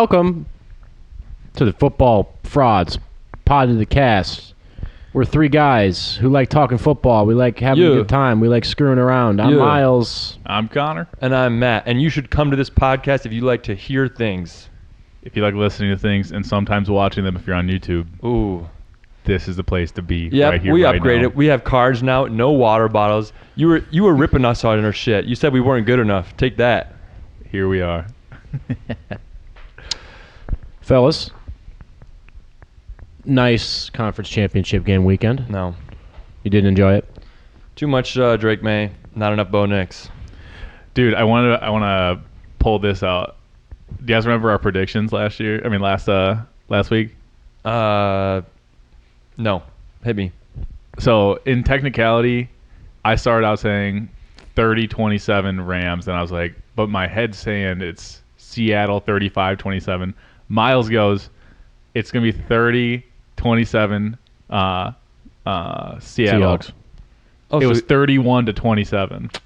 welcome to the Football Frauds Pod of the Cast. We're three guys who like talking football. We like having a good time. We like screwing around. I'm Miles. I'm Connor. And I'm Matt. And you should come to this podcast if you like to hear things. If you like listening to things and sometimes watching them if you're on YouTube. Ooh. This is the place to be. Yep, right here, we right upgraded. now. We have cards now. No water bottles. You were ripping us on our shit. You said we weren't good enough. Take that. Here we are. Fellas, nice conference championship game weekend. No. You didn't enjoy it? Too much Drake May. Not enough Bo Nix. Dude, I want to pull this out. Do you guys remember our predictions last week? No. Hit me. So, in technicality, I started out saying 30-27 Rams, and I was like, but my head's saying it's Seattle 35-27. Miles goes, it's going to be 30-27 Seattle. Seahawks. Oh, It was 31-27.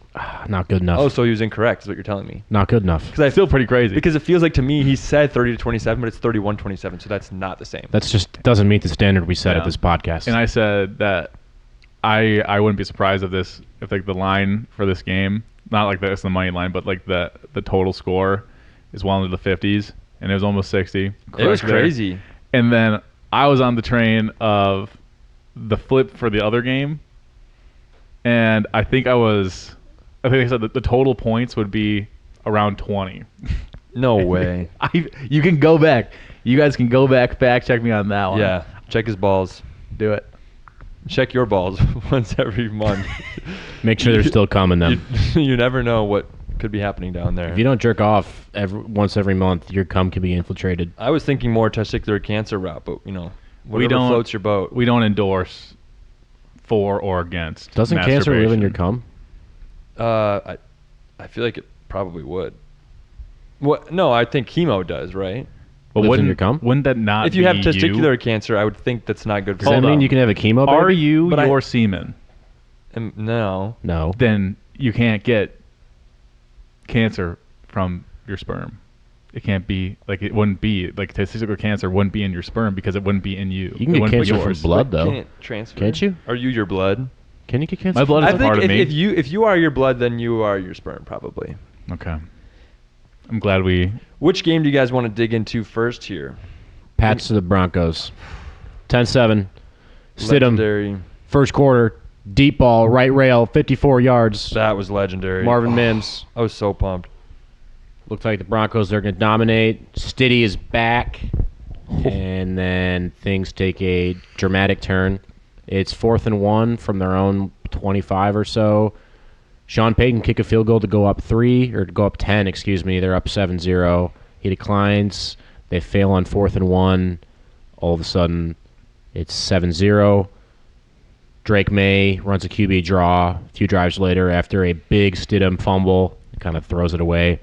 Not good enough. Oh, so he was incorrect is what you're telling me. Not good enough. Because I Still pretty crazy. Because it feels like to me he said 30-27, but it's 31-27, so that's not the same. That's just doesn't meet the standard we set Yeah. at this podcast. And I said that I wouldn't be surprised if like the line for this game, not like that's the money line, but like the total score is well into the 50s, and it was almost 60. It was Correct there. crazy. And then I was on the train of the flip for the other game, and I think I said that the total points would be around 20. No way. You can go back. You guys can go back, fact check me on that one. Yeah. Check his balls. Do it. Check your balls once every month. Make sure they're still coming then. You never know what could be happening down there. If you don't jerk off once every month, your cum can be infiltrated. I was thinking more testicular cancer route, but whatever floats your boat. We don't endorse for or against. Doesn't cancer live in your masturbation. cum? I feel like it probably would. What? No, I think chemo does, right? But Lives in your cum? wouldn't that not If you have be testicular cancer, I would think that's not good for Does that Hold mean on. you can have a chemo baby? Are you But your semen? No. No. Then you can't get cancer from your sperm. It can't be like it wouldn't be like testicular cancer wouldn't be in your sperm because it wouldn't be in you. You can It get wouldn't be cancer from yours. blood, though. Can't transfer. Can't you? Are you your blood? Can you get cancer? My blood I is a think part of me. if you are your blood, then you are your sperm, probably. Okay. I'm glad we. Which game do you guys want to dig into first here? Pats to the Broncos. 10-7. Stidham. Legendary. First quarter. Deep ball. Right rail. 54 yards. That was legendary. Marvin Mims. I was so pumped. Looks like the Broncos are going to dominate. Stiddy is back. And then things take a dramatic turn. It's 4th and 1 from their own 25 or so. Sean Payton kick a field goal to go up 10, excuse me. They're up 7-0. He declines. They fail on 4th and 1. All of a sudden, it's 7-0. Drake May runs a QB draw a few drives later after a big Stidham fumble. Kind of throws it away.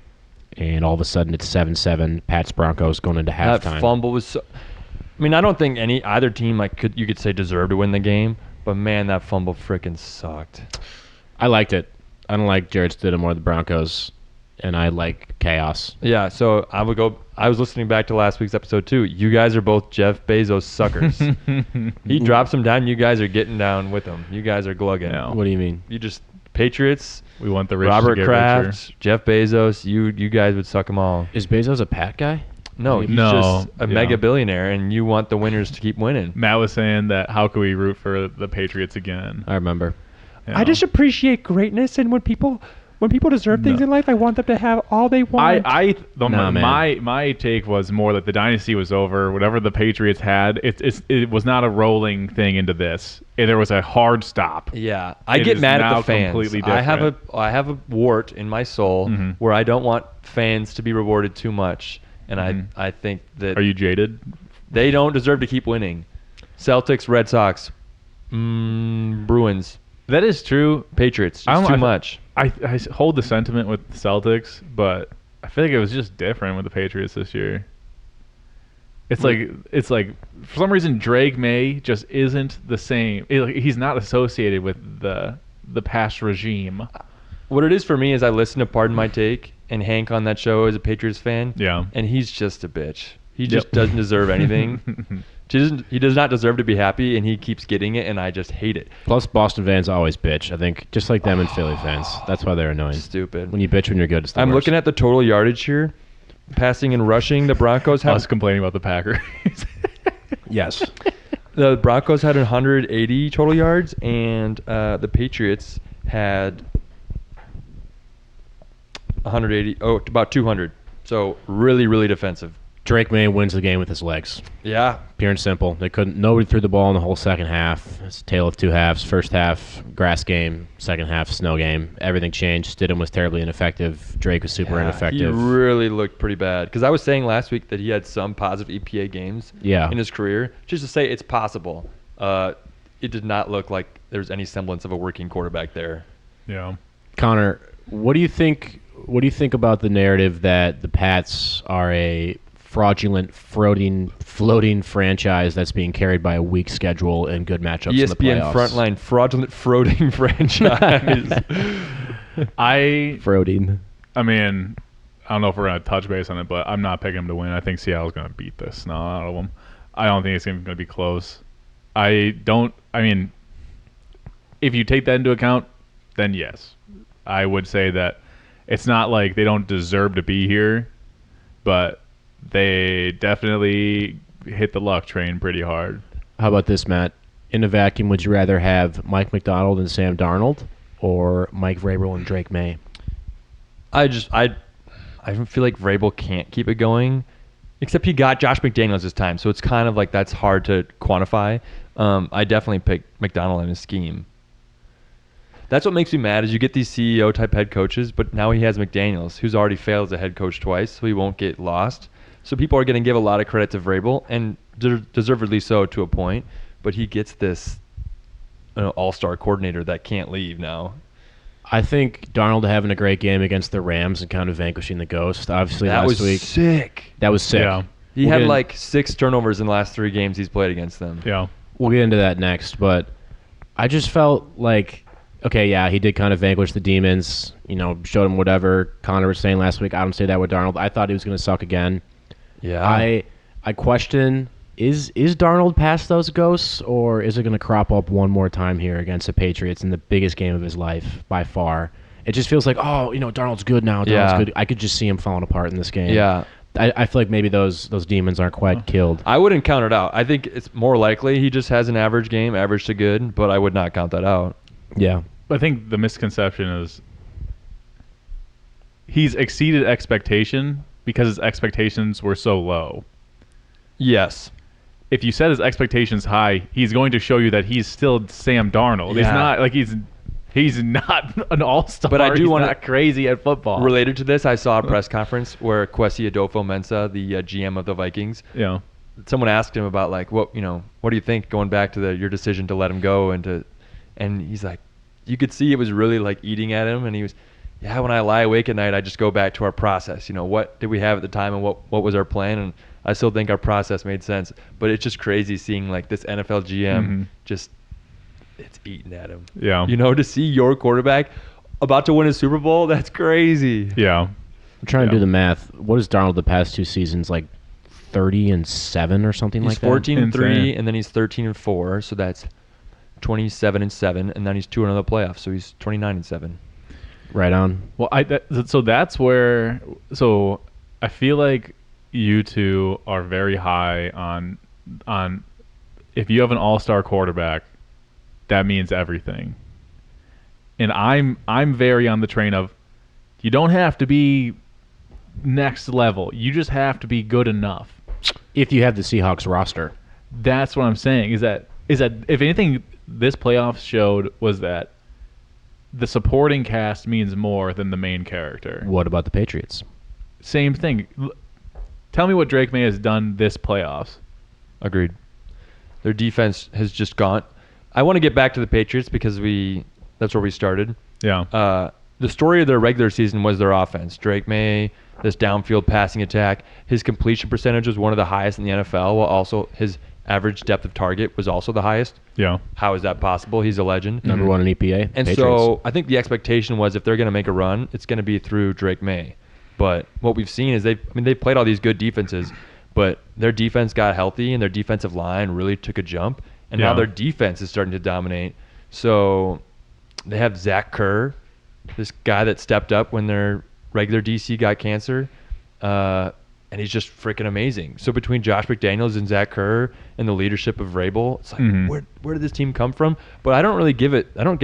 And all of a sudden, it's 7-7. Pats Broncos going into halftime. That fumble was so... I mean, I don't think either team you could say deserved to win the game, but man, that fumble freaking sucked. I liked it. I don't like Jared Stidham or the Broncos, and I like chaos. Yeah, so I was listening back to last week's episode too. You guys are both Jeff Bezos suckers. He drops them down. You guys are getting down with him. You guys are glugging. No. What do you mean? You just Patriots, We want the rich Robert to get Kraft, richer. Jeff Bezos. You guys would suck them all. Is Bezos a Pat guy? No, he's No, just a yeah. mega billionaire, and you want the winners to keep winning. Matt was saying that how could we root for the Patriots again? I remember. You I know? just appreciate greatness, and when people deserve things No. in life, I want them to have all they want. My take was more that the dynasty was over. Whatever the Patriots had, it was not a rolling thing into this. There was a hard stop. Yeah, I It get is mad at now the fans. completely I have different. a wart in my soul Mhm. where I don't want fans to be rewarded too much, and Mhm. I think that Are you jaded? they don't deserve to keep winning. Celtics, Red Sox, Bruins, That is true. Patriots, I it's don't- too I- much. I hold the sentiment with the Celtics, but I feel like it was just different with the Patriots this year. It's like for some reason Drake May just isn't the same. He's not associated with the past regime. What it is for me is I listen to Pardon My Take, and Hank on that show is a Patriots fan. Yeah. And he's just a bitch. He just doesn't deserve anything. He does not deserve to be happy, and he keeps getting it, and I just hate it. Plus, Boston fans always bitch. I think just like them and Philly fans. That's why they're annoying. Stupid. When you bitch when you're good, it's the I'm worst. looking at the total yardage here. Passing and rushing, the Broncos Us have complaining about the Packers. Yes. the Broncos had 180 total yards, and the Patriots had 180. Oh, about 200. So really, really defensive. Drake May wins the game with his legs. Yeah. Pure and simple. Nobody threw the ball in the whole second half. It's a tale of two halves. First half, grass game. Second half, snow game. Everything changed. Stidham was terribly ineffective. Drake was super ineffective. He really looked pretty bad. Because I was saying last week that he had some positive EPA games in his career. Just to say it's possible. It did not look like there was any semblance of a working quarterback there. Yeah. Connor, what do you think about the narrative that the Pats are a fraudulent, floating franchise that's being carried by a weak schedule and good matchups in the ESPN playoffs? Frontline fraudulent floating franchise. Frauding. I mean, I don't know if we're going to touch base on it, but I'm not picking them to win. I think Seattle's going to beat this out of them. I don't think it's going to be close. I mean, if you take that into account, then yes. I would say that it's not like they don't deserve to be here, but they definitely hit the luck train pretty hard. How about this, Matt? In a vacuum, would you rather have Mike McDonald and Sam Darnold or Mike Vrabel and Drake May? I feel like Vrabel can't keep it going, except he got Josh McDaniels this time, so it's kind of like that's hard to quantify. I definitely picked McDonald in his scheme. That's what makes me mad is you get these CEO-type head coaches, but now he has McDaniels, who's already failed as a head coach twice, so he won't get lost. So people are going to give a lot of credit to Vrabel, and deservedly so to a point, but he gets this all-star coordinator that can't leave now. I think Darnold having a great game against the Rams and kind of vanquishing the ghost. Obviously, That last was week. sick. That was sick. Yeah. He had like 6 turnovers in the last 3 games he's played against them. Yeah. We'll get into that next, but I just felt like, okay, yeah, he did kind of vanquish the demons, showed him whatever Connor was saying last week. I don't say that with Darnold. I thought he was going to suck again. Yeah. I question, is Darnold past those ghosts, or is it going to crop up one more time here against the Patriots in the biggest game of his life by far? It just feels like, Darnold's good now. Darnold's good. I could just see him falling apart in this game. Yeah. I feel like maybe those demons aren't quite killed. I wouldn't count it out. I think it's more likely he just has an average game, average to good, but I would not count that out. Yeah. I think the misconception is he's exceeded expectation because his expectations were so low. Yes. If you set his expectations high, he's going to show you that he's still Sam Darnold. Yeah. He's not like he's not an all-star. But I do he's wanna- not crazy at football. Related to this, I saw a press conference where Kwesi Adolfo-Mensah, the GM of the Vikings, Yeah. someone asked him about like what do you think going back to your decision to let him go and he's like, you could see it was really like eating at him, and he was, yeah, when I lie awake at night, I just go back to our process. What did we have at the time and what was our plan? And I still think our process made sense, but it's just crazy seeing like this NFL GM just it's eating at him. Yeah. To see your quarterback about to win a Super Bowl, that's crazy. Yeah. I'm trying to do the math. What is Darnold the past 2 seasons, like 30-7 or something He's like that? 14-3, Insane. and then he's 13-4, so that's 27-7, and then he's 2 in the playoffs, so he's 29-7. Right on. Well, so that's where. So I feel like you two are very high on if you have an all-star quarterback, that means everything. And I'm very on the train of you don't have to be next level. You just have to be good enough. If you have the Seahawks roster. That's what I'm saying. Is that if anything, this playoffs showed was that the supporting cast means more than the main character. What about the Patriots? Same thing. Tell me what Drake May has done this playoffs. Agreed. Their defense has just gone. I want to get back to the Patriots because that's where we started. Yeah. The story of their regular season was their offense. Drake May, this downfield passing attack. His completion percentage was one of the highest in the NFL, while also his average depth of target was also the highest. Yeah. How is that possible? He's a legend. Number 1 in EPA. And Patriots. so I think the expectation was if they're going to make a run, it's going to be through Drake May. But what we've seen is they played all these good defenses, but their defense got healthy and their defensive line really took a jump, and now Yeah. their defense is starting to dominate. So they have Zach Kerr, this guy that stepped up when their regular DC got cancer, and he's just freaking amazing. So between Josh McDaniels and Zach Kerr and the leadership of Vrabel, it's like where did this team come from? But I don't give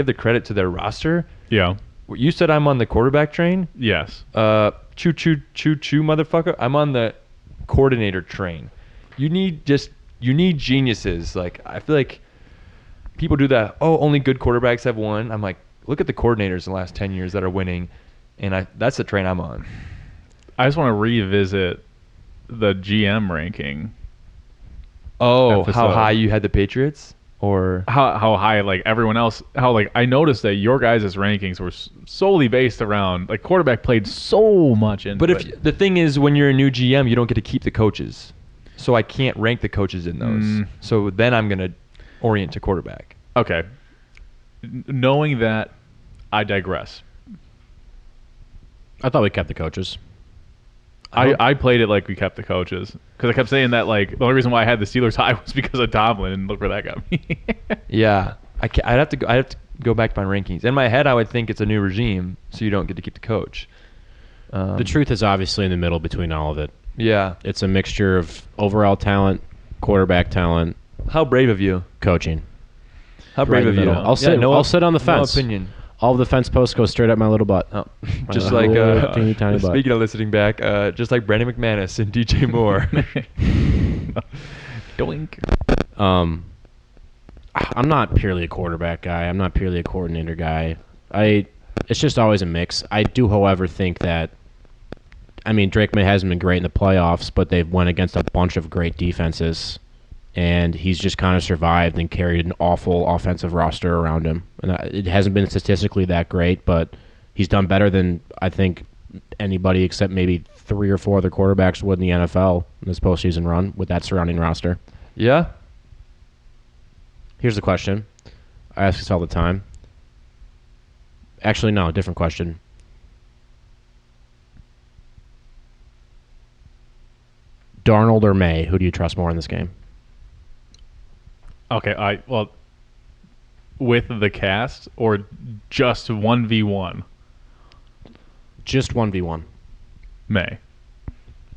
the credit to their roster. Yeah. You said I'm on the quarterback train. Yes. Choo choo choo choo, motherfucker. I'm on the coordinator train. You need geniuses. Like, I feel like people do that. Oh, only good quarterbacks have won. I'm like, look at the coordinators in the last 10 years that are winning, and that's the train I'm on. I just want to revisit the GM ranking. Oh, episode. how high you had the Patriots? Or How high, like, everyone else, how, like, I noticed that your guys' rankings were solely based around, like, quarterback played so much into But it. if the thing is, when you're a new GM, you don't get to keep the coaches. So I can't rank the coaches in those. So then I'm going to orient to quarterback. Okay. Knowing that, I digress. I thought we kept the coaches. I played it like we kept the coaches because I kept saying that, like, the only reason why I had the Steelers high was because of Tomlin, and look where that got me. Yeah. I'd have to go back to my rankings. In my head, I would think it's a new regime, so you don't get to keep the coach. The truth is obviously in the middle between all of it. Yeah. It's a mixture of overall talent, quarterback talent, How brave of you. coaching. How Right brave in of the you. middle. I'll sit on the fence. No opinion. All of the fence posts go straight up my little butt. Oh. My Just little like teeny tiny butt. speaking of listening back, just like Brandon McManus and DJ Moore. Doink. I'm not purely a quarterback guy. I'm not purely a coordinator guy. It's just always a mix. I do, however, think that, I mean, Drake May hasn't been great in the playoffs, but they've went against a bunch of great defenses, and he's just kind of survived and carried an awful offensive roster around him. And it hasn't been statistically that great, but he's done better than I think anybody except maybe 3 or 4 other quarterbacks would in the NFL in this postseason run with that surrounding roster. Yeah. Here's the question. I ask this all the time. Actually, no, different question. Darnold or May, who do you trust more in this game? Okay, well, with the cast or just 1v1? Just 1v1. May,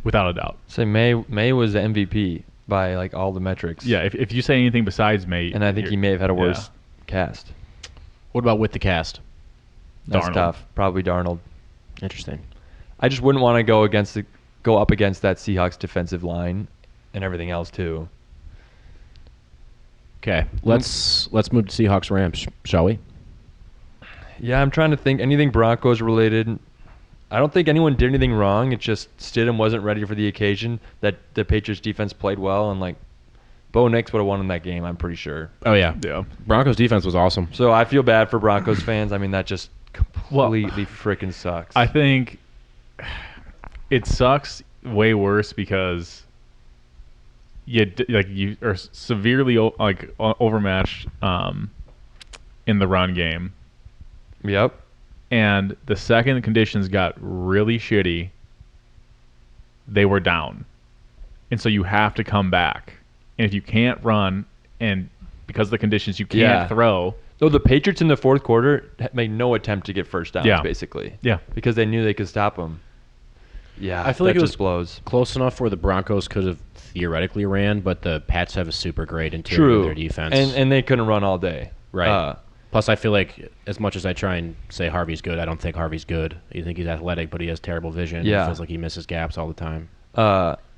without a doubt. Say May was the MVP by like all the metrics. Yeah, if you say anything besides May, And I think he may have had a worse cast. What about with the cast? That's Darnold. tough. Probably Darnold. Interesting. I just wouldn't want to go up against that Seahawks defensive line and everything else too. Okay, let's move to Seahawks Rams, shall we? Yeah, I'm trying to think anything Broncos related. I don't think anyone did anything wrong. It's just Stidham wasn't ready for the occasion. That the Patriots defense played well, and like Bo Nix would have won in that game. I'm pretty sure. Oh yeah. Yeah. Broncos defense was awesome. So I feel bad for Broncos fans. I mean, that just completely freaking sucks. I think it sucks way worse because you are severely overmatched in the run game, Yep. and the second the conditions got really shitty, they were down, and so you have to come back. And if you can't run, and because of the conditions you can't Yeah. throw, So the Patriots in the fourth quarter made no attempt to get first downs, Yeah. basically. Yeah. Because they knew they could stop them. Yeah, I feel like that it just was blows. close enough where the Broncos could have theoretically ran, but the Pats have a super great interior True. of their defense. And they couldn't run all day. Right. Plus, I feel like as much as I try and say Harvey's good, I don't think Harvey's good. You think he's athletic, but he has terrible vision. Yeah. It feels like he misses gaps all the time.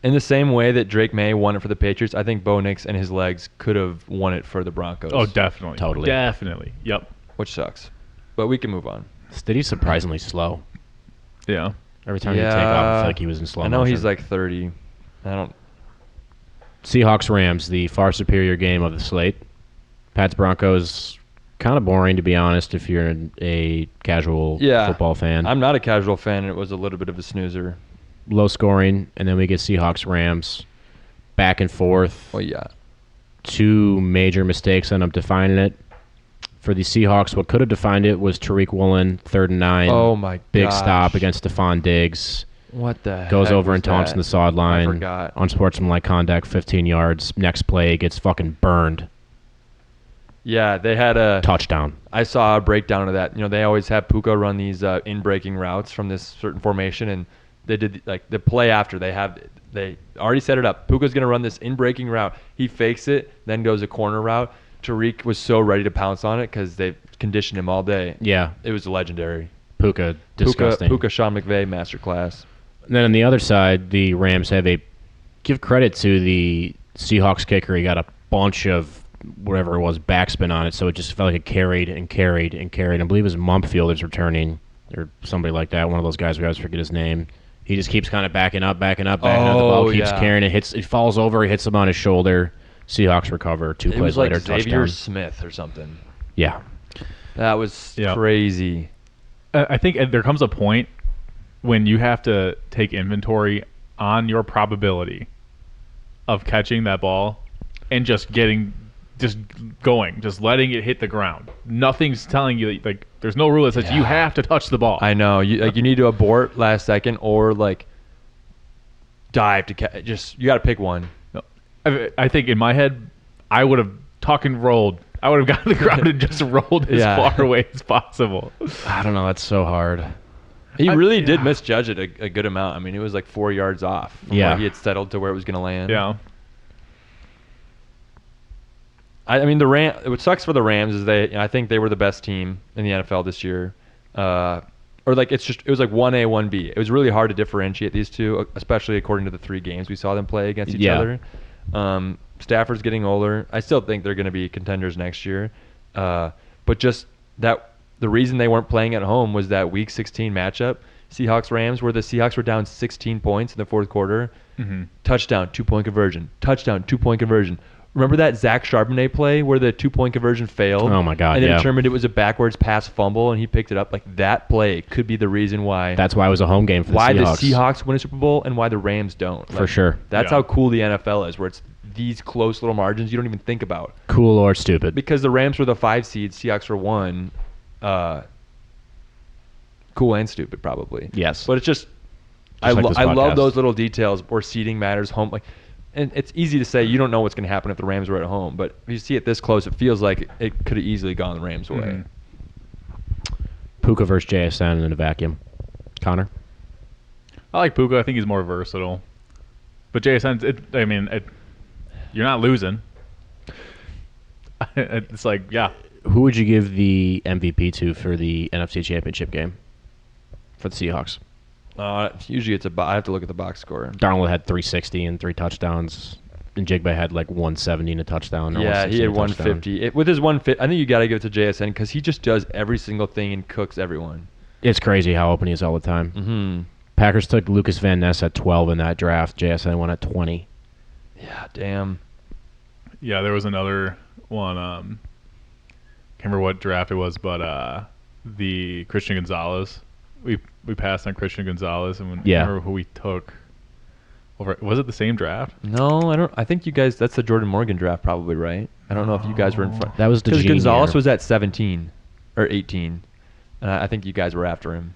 In the same way that Drake May won it for the Patriots, I think Bo Nix and his legs could have won it for the Broncos. oh, definitely, Totally. definitely, yep, Which sucks. But we can move on. Stiddy's surprisingly slow. yeah. Every time you take off, I feel like he was in slow I know motion. he's like 30. I don't. Seahawks Rams, the far superior game of the slate. Pats Broncos, kind of boring to be honest if you're a casual football fan. I'm not a casual fan. And it was a little bit of a snoozer. Low scoring, and then we get Seahawks Rams, back and forth. Well, yeah. 2 major mistakes end up defining it. For the Seahawks, what could have defined it was Tariq Woolen, 3rd and 9. Oh my Big gosh. stop against Stephon Diggs. What the Goes heck over was and taunts that? in the sideline. I forgot. Unsportsmanlike conduct, 15 yards. Next play gets fucking burned. Yeah, they had a Touchdown. I saw a breakdown of that. You know, they always have Puka run these in-breaking routes from this certain formation, and they did like the play after. They already set it up. Puka's gonna run this in-breaking route. He fakes it, then goes a corner route. Tariq was so ready to pounce on it because they've conditioned him all day. Yeah. It was legendary. Puka, disgusting. Puka Sean McVay masterclass. And then on the other side, the Rams have give credit to the Seahawks kicker. He got a bunch of whatever it was backspin on it, so it just felt like it carried and carried and carried. I believe it was Mumpfield is returning, or somebody like that. One of those guys, we always forget his name. He just keeps kind of backing up. The ball keeps carrying it. It falls over. He hits him on his shoulder. Seahawks recover. Two It plays was like later, Xavier touchdown. Smith or something. Yeah. That was crazy. I think there comes a point when you have to take inventory on your probability of catching that ball and just letting it hit the ground. Nothing's telling you like there's no rule that says you have to touch the ball. I know. You need to abort last second or like dive to catch. Just you got to pick one. I think in my head, I would have tuck and rolled. I would have gotten the ground and just rolled as far away as possible. I don't know. That's so hard. He really did misjudge it a good amount. I mean, it was like 4 yards off from where he had settled to where it was going to land. Yeah. I mean, what sucks for the Rams is I think they were the best team in the NFL this year. Or like it was like 1A, 1B. It was really hard to differentiate these two, especially according to the 3 games we saw them play against each other. Stafford's getting older. I still think they're going to be contenders next year. But just that the reason they weren't playing at home was that Week 16 matchup, Seahawks-Rams, where the Seahawks were down 16 points in the fourth quarter. Mm-hmm. Touchdown, 2-point conversion. Touchdown, 2-point conversion. Remember that Zach Charbonnet play where the 2-point conversion failed? Oh, my God, And they determined it was a backwards pass fumble, and he picked it up. Like, that play could be the reason why. That's why it was a home game for the Seahawks. The Seahawks win a Super Bowl and why the Rams don't. For sure. That's how cool the NFL is, where it's these close little margins you don't even think about. Cool or stupid. Because the Rams were the 5 seed, Seahawks were 1. Cool and stupid, probably. Yes. But it's just I love those little details where seeding matters. Home, like, and it's easy to say you don't know what's going to happen if the Rams were at home, but if you see it this close, it feels like it could have easily gone the Rams' way. Mm-hmm. Puka versus JSN in a vacuum. Connor? I like Puka. I think he's more versatile. But JSN, you're not losing. It's like, yeah. Who would you give the MVP to for the NFC Championship game for the Seahawks? Usually I have to look at the box score. Darnold had 360 and 3 touchdowns. And Jigba had like 170 and a touchdown. Yeah, he had 150. With his 150, I think you got to give it to JSN because he just does every single thing and cooks everyone. It's crazy how open he is all the time. Mm-hmm. Packers took Lucas Van Ness at 12 in that draft. JSN went at 20. Yeah, damn. Yeah, there was another one. Can't remember what draft it was, but the Christian Gonzalez. We passed on Christian Gonzalez, and remember who we took. Was it the same draft? No, I don't. I think you guys. That's the Jordan Morgan draft, probably, right? I don't know if you guys were in front. That was the because Gonzalez year. was at 17 or 18. I think you guys were after him.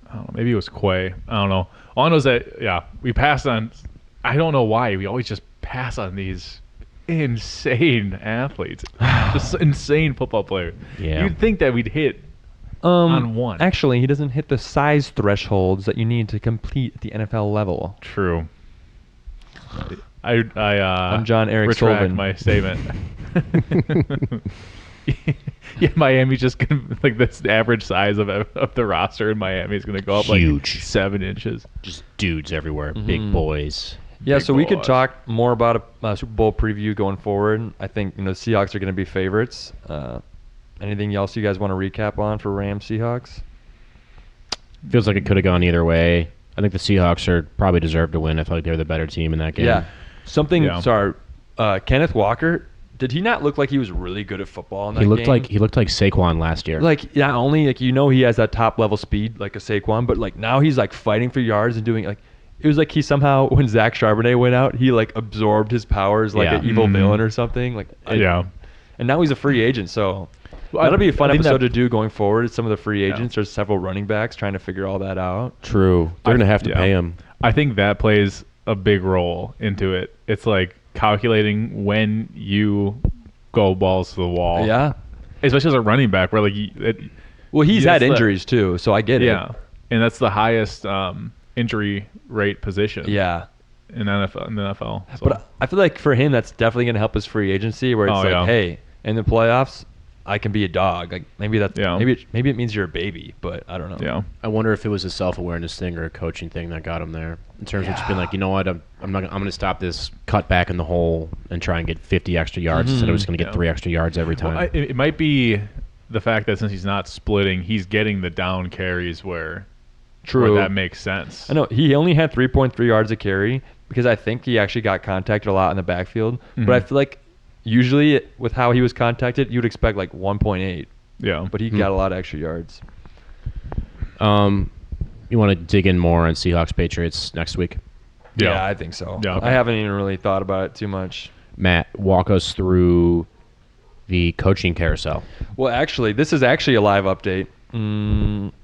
I don't know, maybe it was Quay. I don't know. All I know is that we passed on. I don't know why we always just pass on these insane athletes, just insane football players. Yeah. You'd think that we'd hit on one. Actually, he doesn't hit the size thresholds that you need to compete at the NFL level. True. I'm John Eric retract Sullivan. my statement. Yeah, Miami's just gonna like this average size of the roster in Miami is gonna go up Huge. like 7 inches. Just dudes everywhere. Mm-hmm. Big boys. Yeah, Big so we could boys. talk more about a Super Bowl preview going forward. I think the Seahawks are going to be favorites. Anything else you guys want to recap on for Rams Seahawks? Feels like it could have gone either way. I think the Seahawks are probably deserved to win. I feel like they're the better team in that game. Yeah. Yeah. Sorry, Kenneth Walker. Did he not look like he was really good at football in that He looked game? like Saquon last year. Like not only he has that top level speed like a Saquon, but like now he's like fighting for yards and doing like it was like he somehow when Zach Charbonnet went out, he like absorbed his powers like an evil villain or something. Like Yeah. and now he's a free agent, so That'll be a fun I think episode that- to do going forward. Some of the free agents. There's several running backs trying to figure all that out. True. They're gonna have to yeah. pay him. I think that plays a big role into it. It's like calculating when you go balls to the wall. Yeah. Especially as a running back, where like Well, he's Yeah, had it's the- injuries too, so I get it. yeah, and that's the highest injury rate position. Yeah. in the NFL. So. But I feel like for him, that's definitely going to help his free agency, where it's Oh, like, yeah. hey, in the playoffs, I can be a dog. Like maybe that's Yeah. maybe it means you're a baby, but I don't know. yeah, I wonder if it was a self-awareness thing or a coaching thing that got him there. In terms of just being like, you know what, I'm going to stop this cut back in the hole and try and get 50 extra yards instead of just going to get Yeah. 3 extra yards every time. well, it might be the fact that since he's not splitting, he's getting the down carries where True. that makes sense. I know he only had 3.3 yards a carry because I think he actually got contacted a lot in the backfield. Mhm. But I feel like usually with how he was contacted, you'd expect like 1.8, Yeah, but he got a lot of extra yards. You want to dig in more on Seahawks Patriots next week? Yeah. I think so. Yeah, okay. I haven't even really thought about it too much. Matt, walk us through the coaching carousel. Well, actually, this is actually a live update.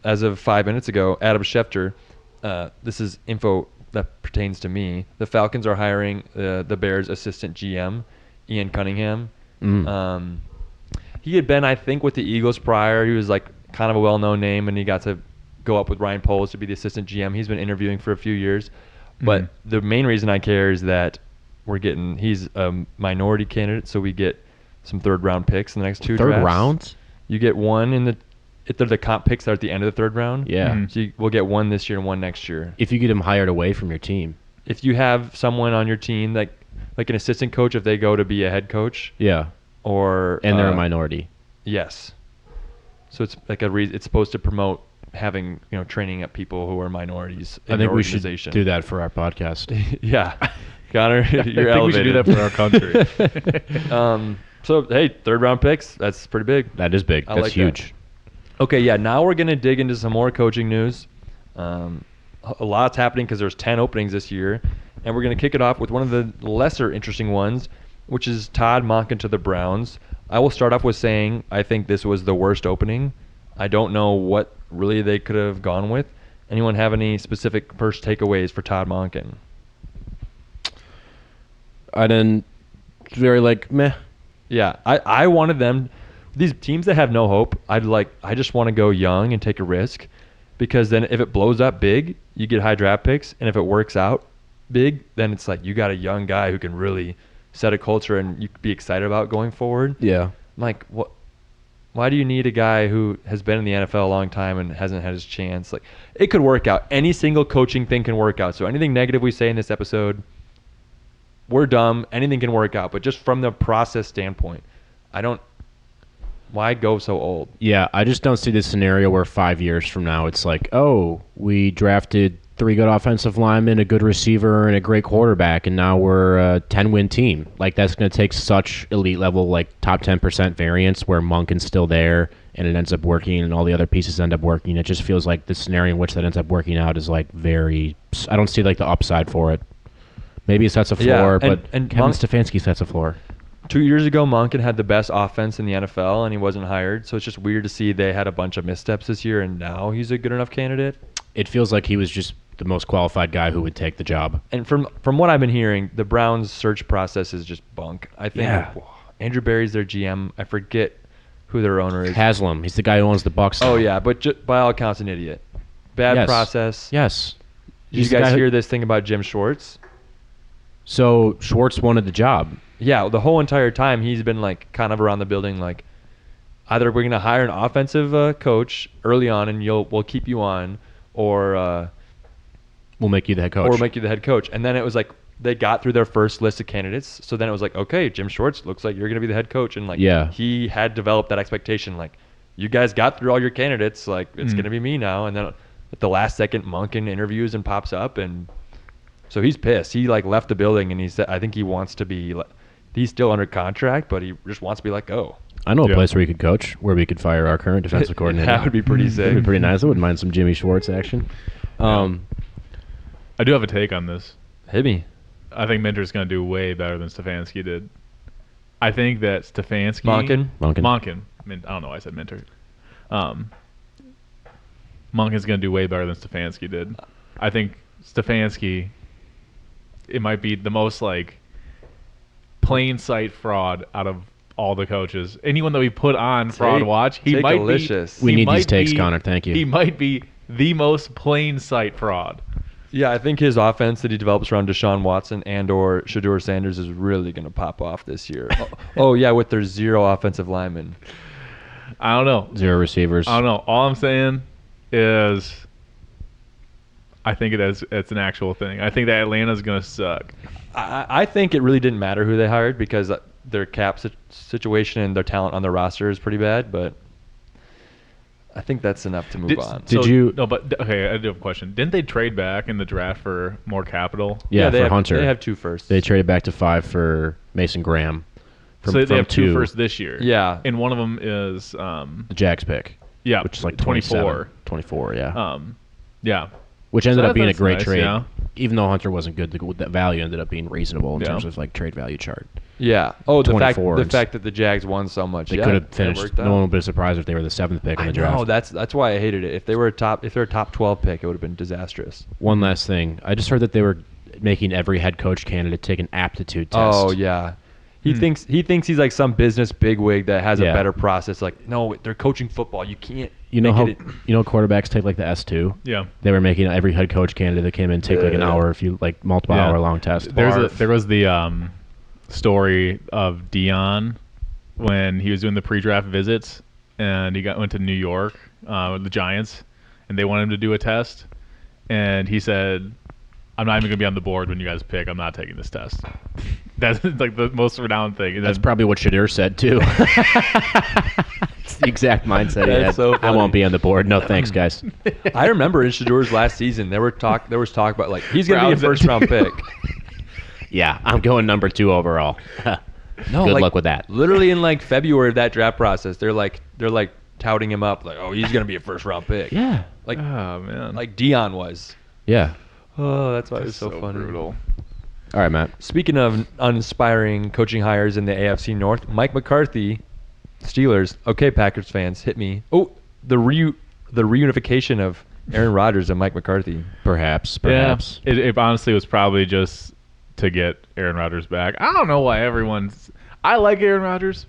As of 5 minutes ago, Adam Schefter, this is info that pertains to me. The Falcons are hiring the Bears' assistant GM, Ian Cunningham. He had been, I think, with the Eagles prior. He was like kind of a well-known name, and he got to go up with Ryan Poles to be the assistant GM. He's been interviewing for a few years. But the main reason I care is that he's a minority candidate, so we get some third-round picks in the next two Third drafts. round? You get one if they're the comp picks that are at the end of the third round. Yeah. Mhm. So we'll get one this year and one next year. If you get him hired away from your team. If you have someone on your team like an assistant coach, if they go to be a head coach, Yeah. or And they're a minority. yes. So it's like it's supposed to promote having training up people who are minorities in I think your we should organization. do that for our podcast. Yeah, Connor, I you're think we should do that elevated. for our country. So hey, third round picks, that's pretty big. That is big. I That's like that. huge. Okay, yeah. Now we're gonna dig into some more coaching news. A lot's happening because there's 10 openings this year, and we're gonna kick it off with one of the lesser interesting ones, which is Todd Monken to the Browns. I will start off with saying I think this was the worst opening. I don't know what really they could have gone with. Anyone have any specific first takeaways for Todd Monken? I didn't very meh. Yeah, I wanted them. These teams that have no hope, I just want to go young and take a risk, because then if it blows up big, you get high draft picks, and if it works out big, then it's like you got a young guy who can really set a culture and you could be excited about going forward. Yeah. I'm like, what? Why do you need a guy who has been in the NFL a long time and hasn't had his chance? Like, it could work out. Any single coaching thing can work out. So anything negative we say in this episode, we're dumb. Anything can work out. But just from the process standpoint, why go so old? Yeah, I just don't see this scenario where 5 years from now it's like, oh, we drafted 3 good offensive linemen, a good receiver, and a great quarterback, and now we're a 10-win team. Like, that's going to take such elite level, top 10% variance where Monken's still there and it ends up working and all the other pieces end up working. It just feels like the scenario in which that ends up working out is very. I don't see the upside for it. Maybe it sets a floor, Yeah, but and Kevin Monk- Stefanski sets a floor. 2 years ago, Monken had the best offense in the NFL, and he wasn't hired. So it's just weird to see they had a bunch of missteps this year, and now he's a good enough candidate. It feels like he was just the most qualified guy who would take the job. And from what I've been hearing, the Browns' search process is just bunk. I think Yeah. Andrew Berry's their GM. I forget who their owner is. Haslam, he's the guy who owns the Bucks. Oh yeah, but by all accounts, an idiot. Bad Yes. process. Yes. Did He's you the guys guy who- hear this thing about Jim Schwartz? So Schwartz wanted the job. Yeah, the whole entire time he's been kind of around the building, either we're gonna hire an offensive coach early on and we'll keep you on, or We'll make you the head coach. or make you the head coach. And then it was they got through their first list of candidates. So then it was okay, Jim Schwartz looks like you're going to be the head coach. And Yeah. he had developed that expectation. You guys got through all your candidates. It's going to be me now. And then at the last second, Monken interviews and pops up. And so he's pissed. He left the building and he said, I think he wants to be, he's still under contract, but he just wants to be let go. I know a Yeah. place where he could coach, where we could fire our current defensive coordinator. That would be pretty sick. That'd be pretty nice. I wouldn't mind some Jimmy Schwartz action. I do have a take on this. Hit me. I think Minter's going to do way better than Stefanski did. I think that Stefanski... Monken? Monken. I don't know why I said Minter. Monk is going to do way better than Stefanski did. I think Stefanski, it might be the most like plain sight fraud out of all the coaches. Anyone that we put on Fraud Watch, he might delicious. be. We he need might these takes, be- Connor. Thank you. He might be the most plain sight fraud. Yeah, I think his offense that he develops around Deshaun Watson and/or Shador Sanders is really going to pop off this year. Oh yeah, with their 0 offensive linemen. I don't know. 0 receivers. I don't know. All I'm saying is, I think it's an actual thing. I think that Atlanta's gonna suck. I think it really didn't matter who they hired because their cap situation and their talent on their roster is pretty bad. But I think that's enough to move on. Did you- No, but okay. I do have a question. Didn't they trade back in the draft for more capital? Yeah, they for have, Hunter. They have 2 firsts. They traded back to 5 for Mason Graham. So they have 2 2 firsts this year. Yeah. and one of them is The Jags pick. yeah, Which is like 24. 24, yeah. Yeah, Which ended So up being a that's great nice, trade. yeah. Even though Hunter wasn't good, that value ended up being reasonable in Yeah. terms of like trade value chart. Yeah. Oh, the 24 fact that the Jags won so much. They yeah, could have that finished. worked No out. one would be surprised if they were the 7th pick in the I draft. know, that's why I hated it. If they're a top 12 pick, it would have been disastrous. One last thing. I just heard that they were making every head coach candidate take an aptitude test. Oh yeah. He thinks he's like some business bigwig that has Yeah. a better process. Like, no, they're coaching football. You can't. You know make how it- you know quarterbacks take like the S2? yeah. They were making every head coach candidate that came in take like an hour if you like multiple Yeah. hour long test. There was the story of Dion when he was doing the pre-draft visits, and he went to New York with the Giants, and they wanted him to do a test, and he said, "I'm not even going to be on the board when you guys pick. I'm not taking this test." That's like the most renowned thing. And That's then- probably what Shadir said too. It's the exact mindset he That's had. so I funny. won't be on the board. No thanks, guys. I remember in Shador's last season, there was talk about like he's gonna be a Browns- first round pick. Yeah, I'm going number 2 overall. No, Good like, luck with that. Literally in like February of that draft process, they're like touting him up like, oh, he's gonna be a first round pick. Yeah. Like oh man, like Dion was. Yeah. Oh, that's why it was so funny. brutal. All right, Matt. Speaking of uninspiring coaching hires in the AFC North, Mike McCarthy, Steelers. Okay, Packers fans, hit me. Oh, the reunification of Aaron Rodgers and Mike McCarthy. Perhaps. Yeah, it honestly was probably just to get Aaron Rodgers back. I don't know why everyone's. I like Aaron Rodgers.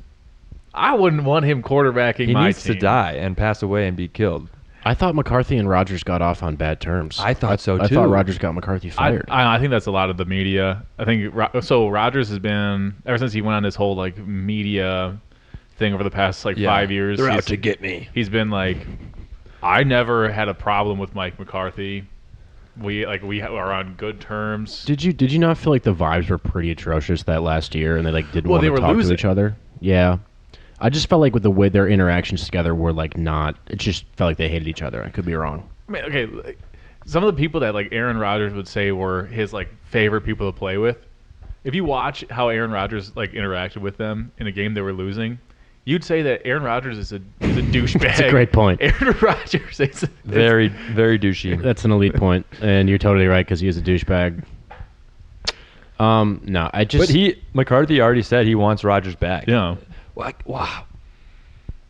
I wouldn't want him quarterbacking He my needs team. to die and pass away and be killed. I thought McCarthy and Rodgers got off on bad terms. I thought so, I too. thought Rodgers got McCarthy fired. I think that's a lot of the media. I think so. Rodgers has been ever since he went on this whole like media thing over the past like 5 years. They're out he's- to get me. He's been like, I never had a problem with Mike McCarthy. We are on good terms. Did you not feel like the vibes were pretty atrocious that last year, and they like didn't Well, want they to were talk losing. to each other? Yeah, I just felt like with the way their interactions together were like not. It just felt like they hated each other. I could be wrong. I mean, okay, like, some of the people that like Aaron Rodgers would say were his like favorite people to play with. If you watch how Aaron Rodgers like interacted with them in a game they were losing, you'd say that Aaron Rodgers is a douchebag. That's a great point. Aaron Rodgers is Very, very douchey. That's an elite point, and you're totally right because he is a douchebag. No, I just. But McCarthy already said he wants Rodgers back. yeah. Like, wow.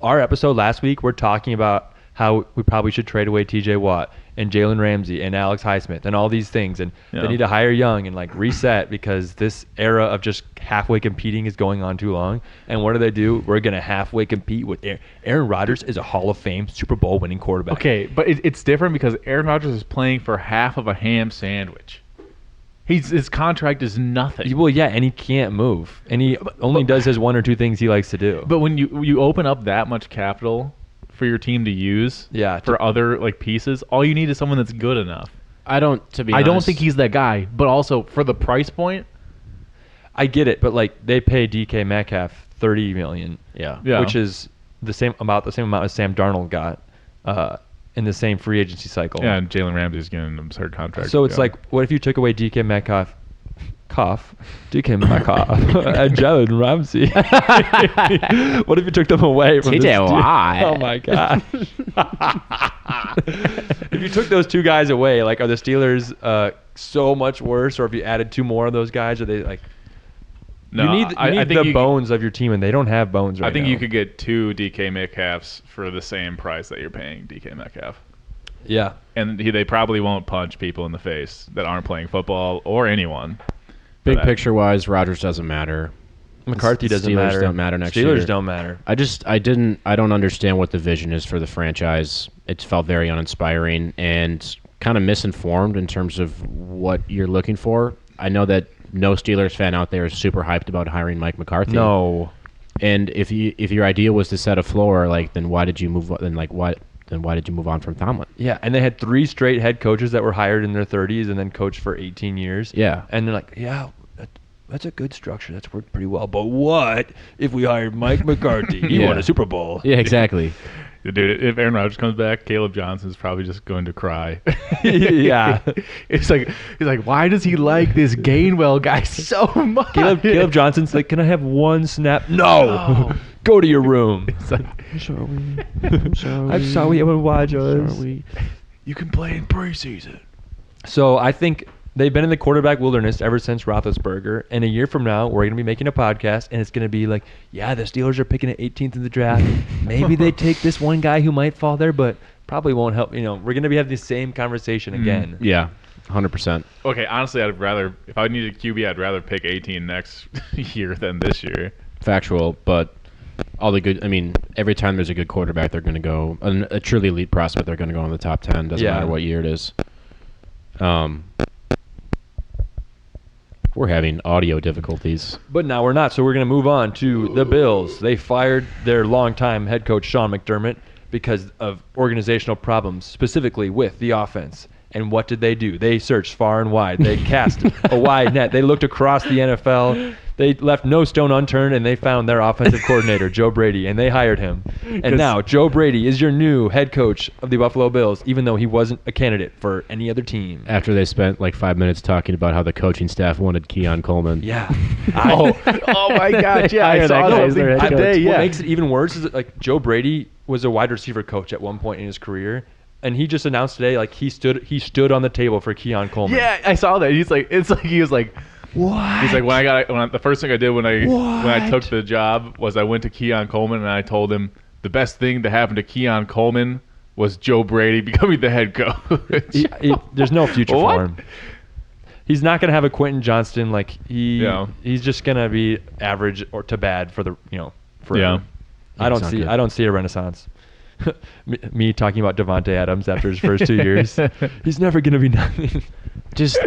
Our episode last week, we're talking about how we probably should trade away T.J. Watt and Jalen Ramsey and Alex Highsmith and all these things, and Yeah. they need to hire young and like reset because this era of just halfway competing is going on too long. And what do? We're gonna halfway compete with Aaron Rodgers is a Hall of Fame Super Bowl winning quarterback. Okay, but it's different because Aaron Rodgers is playing for half of a ham sandwich. His contract is nothing. Well, yeah, and he can't move, and he only does his one or two things he likes to do. But when you open up that much capital for your team to use, Yeah, for other like pieces, all you need is someone that's good enough. I don't. To be I honest, don't think he's that guy. But also for the price point, I get it, but like they pay DK Metcalf $30 million, Yeah. Yeah. which is the same amount as Sam Darnold got in the same free agency cycle. yeah, and Jalen Ramsey's getting an absurd contract. So it's Yeah. like, what if you took away DK Metcalf, DK Metcalf, and Jalen Ramsey? What if you took them away from TJ this team? Watt. Oh my gosh! If you took those two guys away, like, are the Steelers so much worse? Or if you added two more of those guys, are they like? No, you need I think the you- bones of your team, and they don't have bones right I think now. you could get 2 DK Metcalfs for the same price that you're paying DK Metcalf. Yeah. And they probably won't punch people in the face that aren't playing football or anyone. Big that. picture wise, Rodgers doesn't matter. McCarthy The doesn't Steelers matter. don't matter next Steelers year. don't matter. I don't understand what the vision is for the franchise. It felt very uninspiring and kind of misinformed in terms of what you're looking for. I know that no Steelers fan out there is super hyped about hiring Mike McCarthy. No. And if your idea was to set a floor, then why did you move? Then why did you move on from Tomlin? Yeah, and they had 3 straight head coaches that were hired in their 30s and then coached for 18 years. Yeah. And they're like, yeah, that's a good structure. That's worked pretty well. But what if we hired Mike McCarthy? He Yeah. won a Super Bowl. Yeah, exactly. Dude, if Aaron Rodgers comes back, Caleb Johnson's probably just going to cry. Yeah. He's like, why does he like this Gainwell guy so much? Caleb Johnson's like, can I have 1 snap? No. Go to your room. It's like, I'm sorry. I'm sorry, Aaron Rodgers. Sorry. you can play in preseason. So I think they've been in the quarterback wilderness ever since Roethlisberger. And a year from now, we're going to be making a podcast, and it's going to be like, yeah, the Steelers are picking at 18th in the draft. Maybe they take this one guy who might fall there, but probably won't help. We're going to be having the same conversation again. Yeah, 100%. Okay, honestly, if I needed a QB, I'd rather pick 18 next year than this year. Factual, but every time there's a good quarterback, they're going to go a truly elite prospect. They're going to go in the top 10. Doesn't Yeah. matter what year it is. We're having audio difficulties. But now we're not, so we're going to move on to the Bills. They fired their longtime head coach, Sean McDermott, because of organizational problems, specifically with the offense. And what did they do? They searched far and wide. They cast a wide net. They looked across the NFL. They left no stone unturned, and they found their offensive coordinator, Joe Brady, and they hired him. And now Joe Brady is your new head coach of the Buffalo Bills, even though he wasn't a candidate for any other team. After they spent like 5 minutes talking about how the coaching staff wanted Keon Coleman. Yeah. Oh my God! Yeah, I Hired saw that guy as something their head coach. today. What Yeah, makes it even worse is that, like, Joe Brady was a wide receiver coach at one point in his career, and he just announced today, like, he stood on the table for Keon Coleman. yeah, I saw that. He was like, what? He's like, the first thing I did when I took the job was I went to Keon Coleman and I told him the best thing to happen to Keon Coleman was Joe Brady becoming the head coach. There's no future What? for him. He's not gonna have a Quentin Johnston. Like he's just gonna be average or to bad for forever. Yeah. I don't Sounds see good. I don't see a renaissance. Me talking about Devontae Adams after his first 2 years. He's never gonna be nothing. Just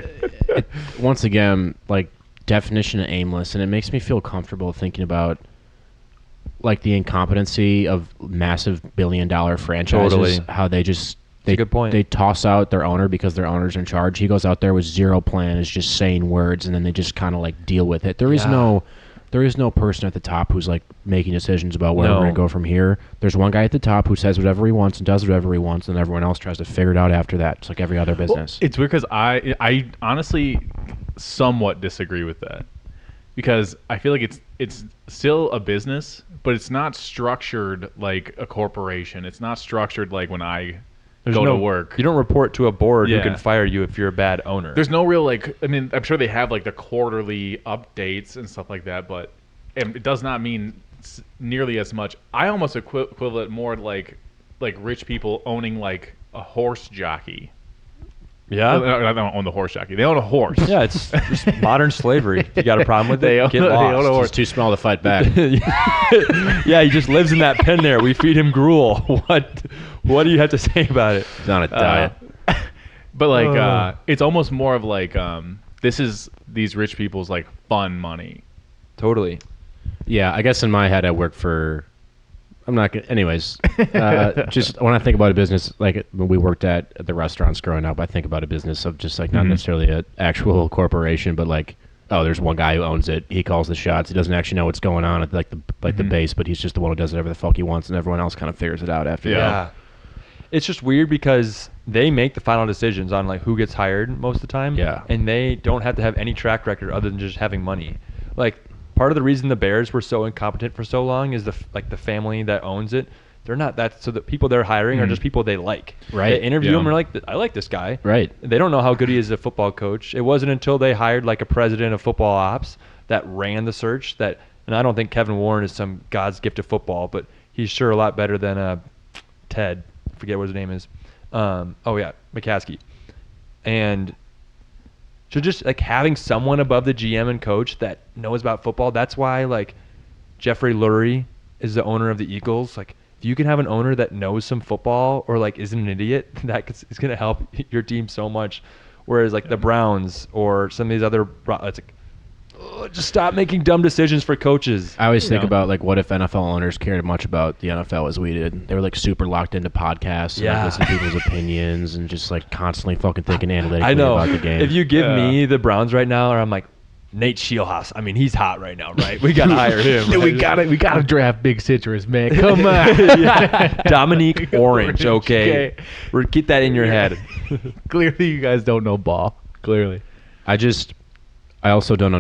once again, like, definition of aimless, and it makes me feel comfortable thinking about like the incompetency of massive billion-dollar franchises. Totally. How they just a good point. They toss out their owner because their owner's in charge. He goes out there with zero plan, is just saying words, and then they just kind of like deal with it. There is no person at the top who's like making decisions about where No. we're going to go from here. There's one guy at the top who says whatever he wants and does whatever he wants, and everyone else tries to figure it out after that. It's like every other business. It's weird because I honestly somewhat disagree with that because I feel like it's still a business, but it's not structured like a corporation. It's not structured like when I go to work. You don't report to a board who Yeah. can fire you if you're a bad owner. There's no real I'm sure they have like the quarterly updates and stuff like that, but it does not mean nearly as much. I almost equivalent more like rich people owning like a horse jockey. yeah. I don't own the horse jockey. They own a horse. Yeah, it's just modern slavery. You got a problem with They it? own- Get they lost. own a horse. He's too small to fight back. Yeah, he just lives in that pen there. We feed him gruel. What do you have to say about it? He's on a diet. But like, it's almost more of like, this is these rich people's like fun money. Totally. Yeah, I guess in my head I work for. I'm not gonna. Anyways, just when I think about a business, like when we worked at the restaurants growing up, I think about a business of just like not necessarily an actual corporation, but like, oh, there's one guy who owns it. He calls the shots. He doesn't actually know what's going on at the base, but he's just the one who does whatever the fuck he wants, and everyone else kind of figures it out after. Yeah. that. It's just weird because they make the final decisions on like who gets hired most of the time. Yeah. And they don't have to have any track record other than just having money. Like part of the reason the Bears were so incompetent for so long is the family that owns it. They're not that. So the people they're hiring are just people they like. Right. They interview Yeah. them and are like, I like this guy. Right. They don't know how good he is as a football coach. It wasn't until they hired like a president of football ops that ran the search. And I don't think Kevin Warren is some God's gift to football, but he's sure a lot better than Ted. I forget what his name is. McCaskey. And so just like having someone above the GM and coach that knows about football, that's why like Jeffrey Lurie is the owner of the Eagles. Like if you can have an owner that knows some football or like isn't an idiot, is going to help your team so much. Whereas like the Browns or some of these other, it's like, just stop making dumb decisions for coaches. I always think about like what if NFL owners cared much about the NFL as we did. They were like super locked into podcasts and like, listening to people's opinions and just like constantly fucking thinking analytically about the game. If you give me the Browns right now, or I'm like, Nate Scheelhaas. I mean, he's hot right now, right? We gotta hire him. Right? we gotta draft Big Citrus, man. Come on. Dominique Orange. Okay. Get that in your head. Clearly, you guys don't know ball. Clearly. I also don't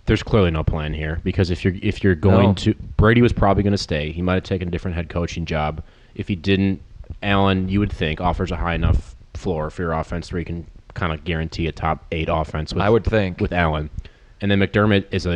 there's clearly no plan here because if you're going to Brady was probably going to stay. He might have taken a different head coaching job. If he didn't, Allen, you would think, offers a high enough floor for your offense where you can kind of guarantee a top 8 offense with, I would think, with Allen. And then McDermott is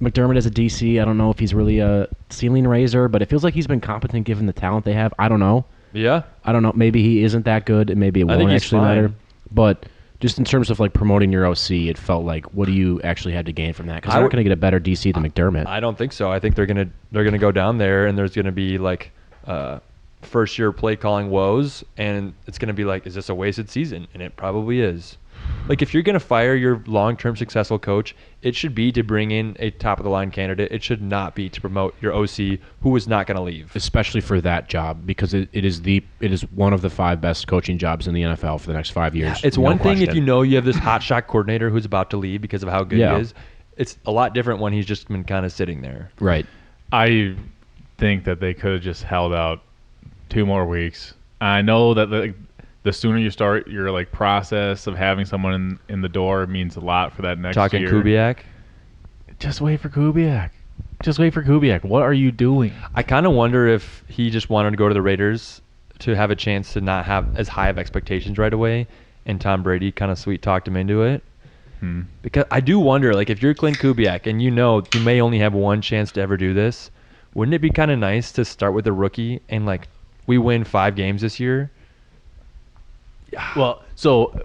McDermott as a DC, I don't know if he's really a ceiling raiser, but it feels like he's been competent given the talent they have. I don't know. Yeah. I don't know. Maybe he isn't that good and maybe it won't actually matter. But just in terms of like promoting your OC, it felt like what do you actually have to gain from that? Because they're not going to get a better DC than McDermott. I don't think so. I think they're gonna go down there and there's gonna be like first year play calling woes and it's gonna be like, is this a wasted season? And it probably is. Like if you're gonna fire your long-term successful coach, it should be to bring in a top-of-the-line candidate. It should not be to promote your OC who is not gonna leave. Especially for that job because it is one of the 5 best coaching jobs in the NFL for the next 5 years. Yeah, it's one thing if you know you have this hotshot coordinator who's about to leave because of how good he is. It's a lot different when he's just been kind of sitting there. Right. I think that they could have just held out 2 more weeks. I know that the sooner you start your like process of having someone in the door means a lot for that next year. Talking Kubiak? Just wait for Kubiak. Just wait for Kubiak. What are you doing? I kind of wonder if he just wanted to go to the Raiders to have a chance to not have as high of expectations right away, and Tom Brady kind of sweet talked him into it. Because I do wonder, like, if you're Clint Kubiak and you know you may only have one chance to ever do this, wouldn't it be kind of nice to start with a rookie and like we win 5 games this year? Well, so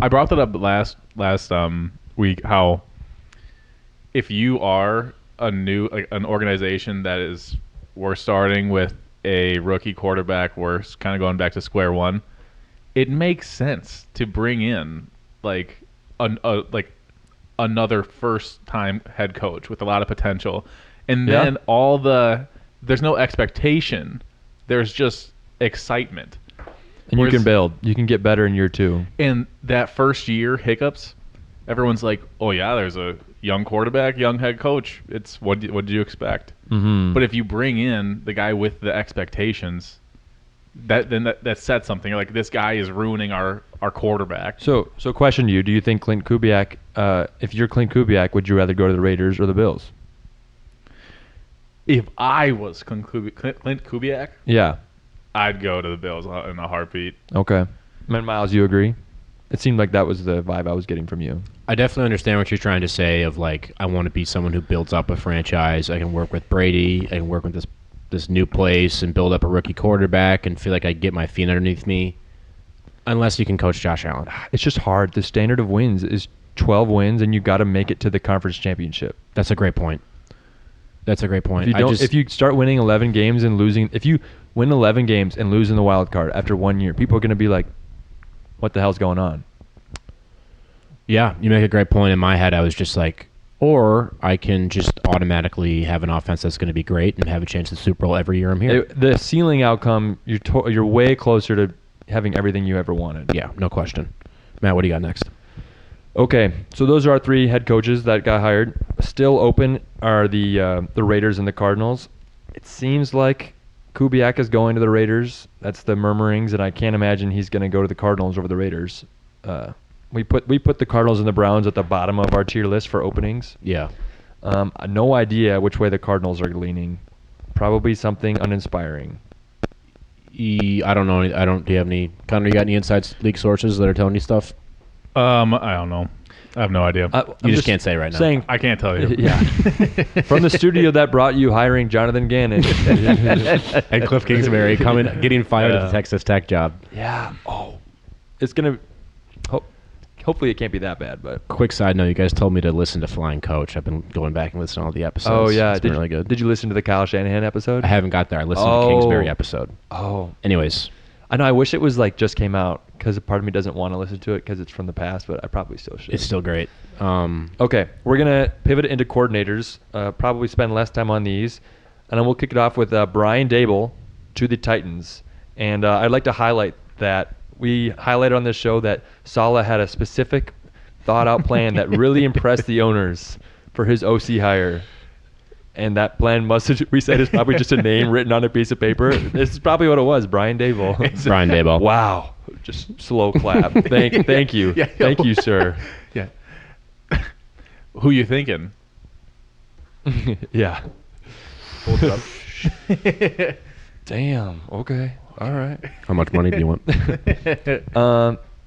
I brought that up last week. How if you are an organization that we're starting with a rookie quarterback, we're kind of going back to square one. It makes sense to bring in like another first time head coach with a lot of potential, and then there's no expectation. There's just excitement. And you can build. You can get better in year 2. And that first year hiccups, everyone's like, "Oh yeah, there's a young quarterback, young head coach. It's what did you expect?" Mm-hmm. But if you bring in the guy with the expectations, that sets something. Like this guy is ruining our quarterback. So question to you: do you think Clint Kubiak? If you're Clint Kubiak, would you rather go to the Raiders or the Bills? If I was Clint Kubiak, yeah. I'd go to the Bills in a heartbeat. Okay. And Miles, you agree? It seemed like that was the vibe I was getting from you. I definitely understand what you're trying to say of like, I want to be someone who builds up a franchise. I can work with Brady. I can work with this new place and build up a rookie quarterback and feel like I get my feet underneath me. Unless you can coach Josh Allen. It's just hard. The standard of wins is 12 wins and you got to make it to the conference championship. That's a great point. If you start winning 11 games and losing, if you win 11 games and lose in the wild card after 1 year, people are going to be like, what the hell's going on? Yeah, you make a great point. In my head, I was just like, or I can just automatically have an offense that's going to be great and have a chance at the Super Bowl every year I'm here. The ceiling outcome, you're way closer to having everything you ever wanted. Yeah, no question. Matt, what do you got next? Okay, so those are our 3 head coaches that got hired. Still open are the Raiders and the Cardinals. It seems like Kubiak is going to the Raiders. That's the murmurings, and I can't imagine he's going to go to the Cardinals over the Raiders. We put the Cardinals and the Browns at the bottom of our tier list for openings. Yeah. No idea which way the Cardinals are leaning. Probably something uninspiring. I don't know. Do you have any? Connor, you got any inside league sources that are telling you stuff? I don't know. I have no idea. You just can't say right now. Saying, I can't tell you. yeah. From the studio that brought you hiring Jonathan Gannon. And Cliff Kingsbury getting fired at the Texas Tech job. Yeah. Oh, it's gonna. Hopefully, it can't be that bad. But Quick side note: you guys told me to listen to Flying Coach. I've been going back and listening to all the episodes. oh yeah, it's been really good. Did you listen to the Kyle Shanahan episode? I haven't got there. I listened to the Kingsbury episode. Oh, Anyways, I know. I wish it was like just came out because a part of me doesn't want to listen to it because it's from the past, but I probably still should. it's still great. Okay, we're gonna pivot into coordinators. Probably spend less time on these, and then we'll kick it off with Brian Dable to the Titans. And I'd like to highlight that we highlighted on this show that Saleh had a specific, thought-out plan that really impressed the owners for his OC hire. And that plan we said is probably just a name written on a piece of paper. This is probably what it was, Brian Dable. Brian Dable. Wow, just slow clap. Thank you, Yeah. thank you, sir. Yeah. Who you thinking? Yeah. Hold it up. Damn. Okay. All right. How much money do you want?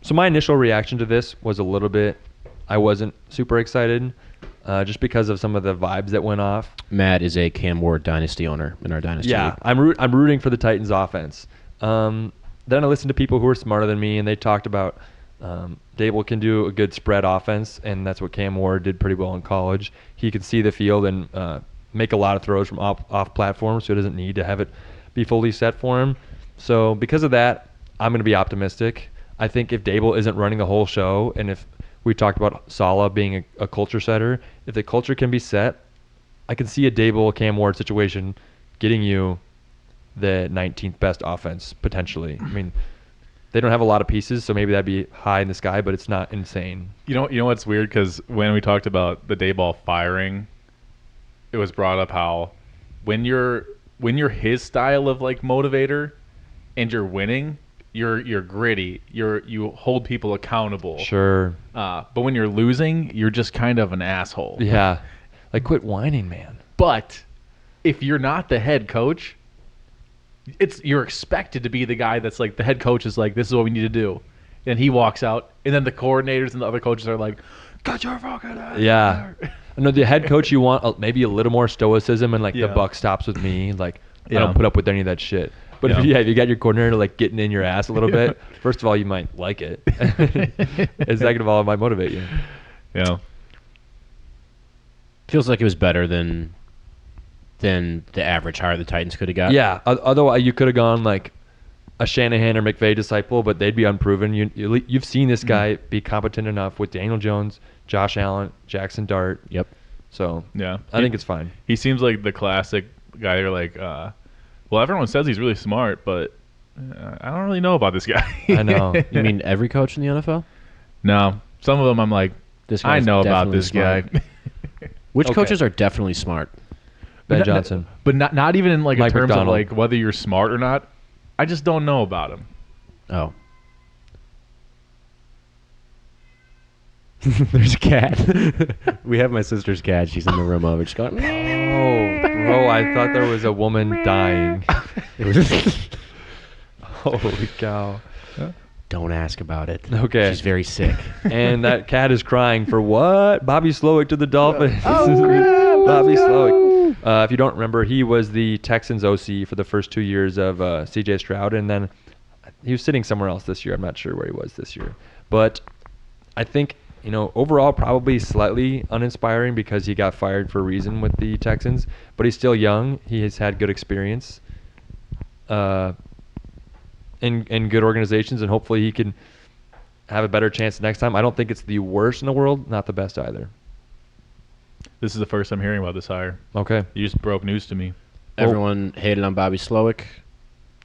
So my initial reaction to this was a little bit. I wasn't super excited, just because of some of the vibes that went off. Matt is a Cam Ward dynasty owner in our dynasty. Yeah, league. I'm rooting for the Titans offense. Then I listened to people who were smarter than me, and they talked about Dable can do a good spread offense, and that's what Cam Ward did pretty well in college. He can see the field and make a lot of throws from off platforms, so he doesn't need to have it be fully set for him. So because of that, I'm going to be optimistic. I think if Dable isn't running the whole show, and if we talked about Saleh being a culture setter, if the culture can be set, I can see a Dable Cam Ward situation getting you the 19th best offense potentially. I mean, they don't have a lot of pieces, so maybe that'd be high in the sky, but it's not insane. You know what's weird? Because when we talked about the Dayball firing, it was brought up how when you're his style of like motivator and you're winning, you're gritty. You hold people accountable. Sure. But when you're losing, you're just kind of an asshole. Yeah. Like, quit whining, man. But if you're not the head coach, you're expected to be the guy that's like the head coach is like, this is what we need to do. And he walks out, and then the coordinators and the other coaches are like, "Got your fucking ass." Yeah. No, the head coach, you want maybe a little more stoicism and like Yeah. the buck stops with me. Like, I Yeah. don't put up with any of that shit. But Yeah. if you got your coordinator like getting in your ass a little bit, first of all, you might like it. And second of all, it might motivate you. Yeah. Feels like it was better than the average hire the Titans could have got. Yeah. Otherwise, you could have gone like a Shanahan or McVay disciple, but they'd be unproven. You've seen this guy be competent enough with Daniel Jones, Josh Allen, Jackson Dart. Yep. So Yeah. I think it's fine. He seems like the classic guy. You're like, well, everyone says he's really smart, but I don't really know about this guy. I know. You mean every coach in the NFL? No, some of them I'm like, This I guy's know about definitely this smart. guy. Which Okay. coaches are definitely smart? Ben Johnson. But not even in like in Mike terms McDonald. of like whether you're smart or not. I just don't know about him. Oh. There's a cat. We have my sister's cat. She's in the room over. She's going, Oh, bro, I thought there was a woman dying. Holy cow. Don't ask about it. Okay. She's very sick. And that cat is crying for what? Bobby Slowick to the Dolphins. Bobby Slowick. If you don't remember, he was the Texans OC for the first 2 years of CJ Stroud, and then he was sitting somewhere else this year. I'm not sure where he was this year. But I think, overall probably slightly uninspiring because he got fired for a reason with the Texans, but he's still young. He has had good experience in good organizations, and hopefully he can have a better chance next time. I don't think it's the worst in the world, not the best either. This is the first I'm hearing about this hire. Okay. You just broke news to me. Everyone hated on Bobby Slowick.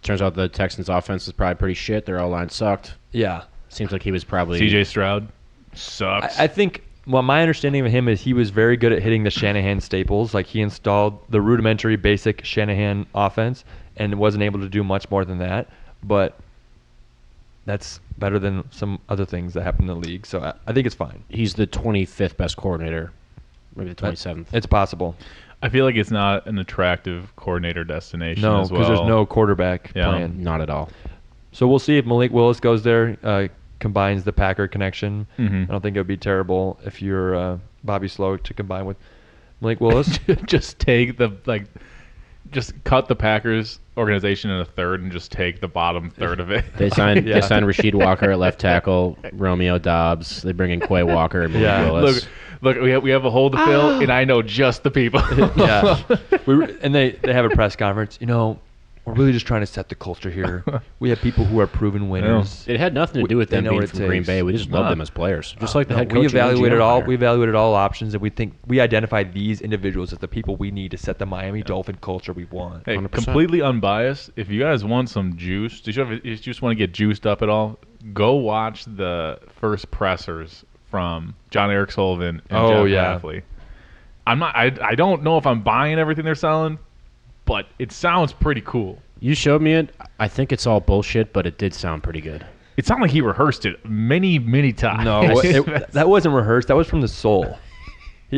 Turns out the Texans' offense is probably pretty shit. Their O-line sucked. Yeah. Seems like he was probably... CJ Stroud sucks. I think my understanding of him is he was very good at hitting the Shanahan staples. Like, he installed the rudimentary basic Shanahan offense and wasn't able to do much more than that. But that's better than some other things that happen in the league. So I think it's fine. He's the 25th best coordinator. Maybe the 27th. It's possible. I feel like it's not an attractive coordinator destination No, as well. because there's no quarterback Yeah. plan. Not at all. So we'll see if Malik Willis goes there. combines the Packer connection. Mhm. I don't think it would be terrible if you're Bobby Slow to combine with Malik Willis. Just take just cut the Packers organization in a third and just take the bottom third of it. They signed Yeah. Rasheed Walker at left tackle, Romeo Dobbs. They bring in Quay Walker and Malik Yeah. Willis. Look, we have a hole to fill, and I know just the people. Yeah. And they have a press conference. We're really just trying to set the culture here. We have people who are proven winners. It had nothing to do with They them know being what it from Green takes. Bay. We just love them as players, just like the head coach. We and evaluated GM all. hire. We evaluated all options, and we identified these individuals as the people we need to set the Miami Dolphin culture we want. Hey, 100%. completely unbiased. If you guys want some juice, if you just want to get juiced up at all, go watch the first pressers from John Eric Sullivan and Oh, Jeff yeah. Hafley. I don't know if I'm buying everything they're selling, but it sounds pretty cool. You showed me it. I think it's all bullshit, but it did sound pretty good. It sounded like he rehearsed it many, many times. No, that wasn't rehearsed. That was from the soul.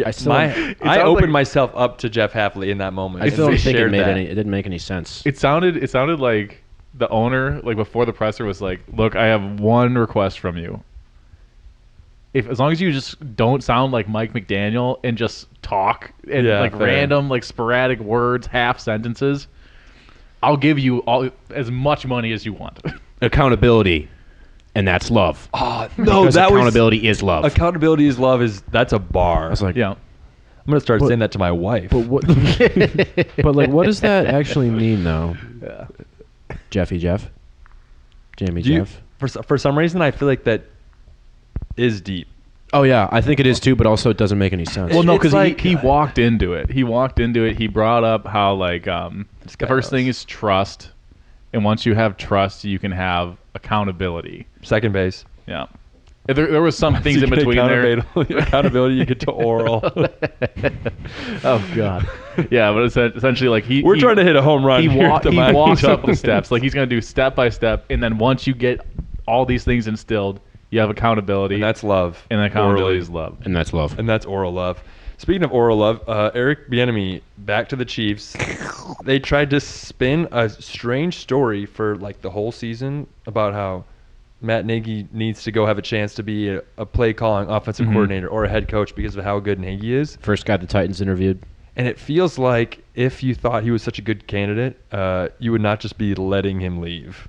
I still- I sounds opened like- myself up to Jeff Hafley in that moment. I and still we don't think shared that. it didn't make any sense. It sounded like the owner, like before the presser, was like, "Look, I have one request from you. As long as you just don't sound like Mike McDaniel and just talk and Yeah, fair. random, sporadic words, half sentences, I'll give you as much money as you want." Accountability, and that's love. Oh, no, Because that was accountability is love. accountability is love. That's a bar. I was like, Yeah. I'm gonna start But- saying that to my wife. but what? But like, what does that actually mean, though? Yeah. Jeff, Jamie Do you- Jeff. for some reason, I feel like that is deep. Oh yeah, I think it is too, but also it doesn't make any sense. Well, no, It's because like- he walked into it. He brought up how the guy first thing knows. is trust, and once you have trust, you can have accountability. Second base. Yeah. There was some things So in you get between there. Accountability, you get to oral. Oh god. Yeah, but it's essentially like We're trying to hit a home run. He, here at the Miami walks up the Dolphins. steps. Like he's going to do step by step, and then once you get all these things instilled, you have accountability, And that's love. and accountability Orally. is love. And that's love. And that's oral love. Speaking of oral love, Eric Bieniemy back to the Chiefs. They tried to spin a strange story for like the whole season about how Matt Nagy needs to go have a chance to be a play calling offensive Mhm. coordinator or a head coach because of how good Nagy is. First guy the Titans interviewed. And it feels like if you thought he was such a good candidate, you would not just be letting him leave.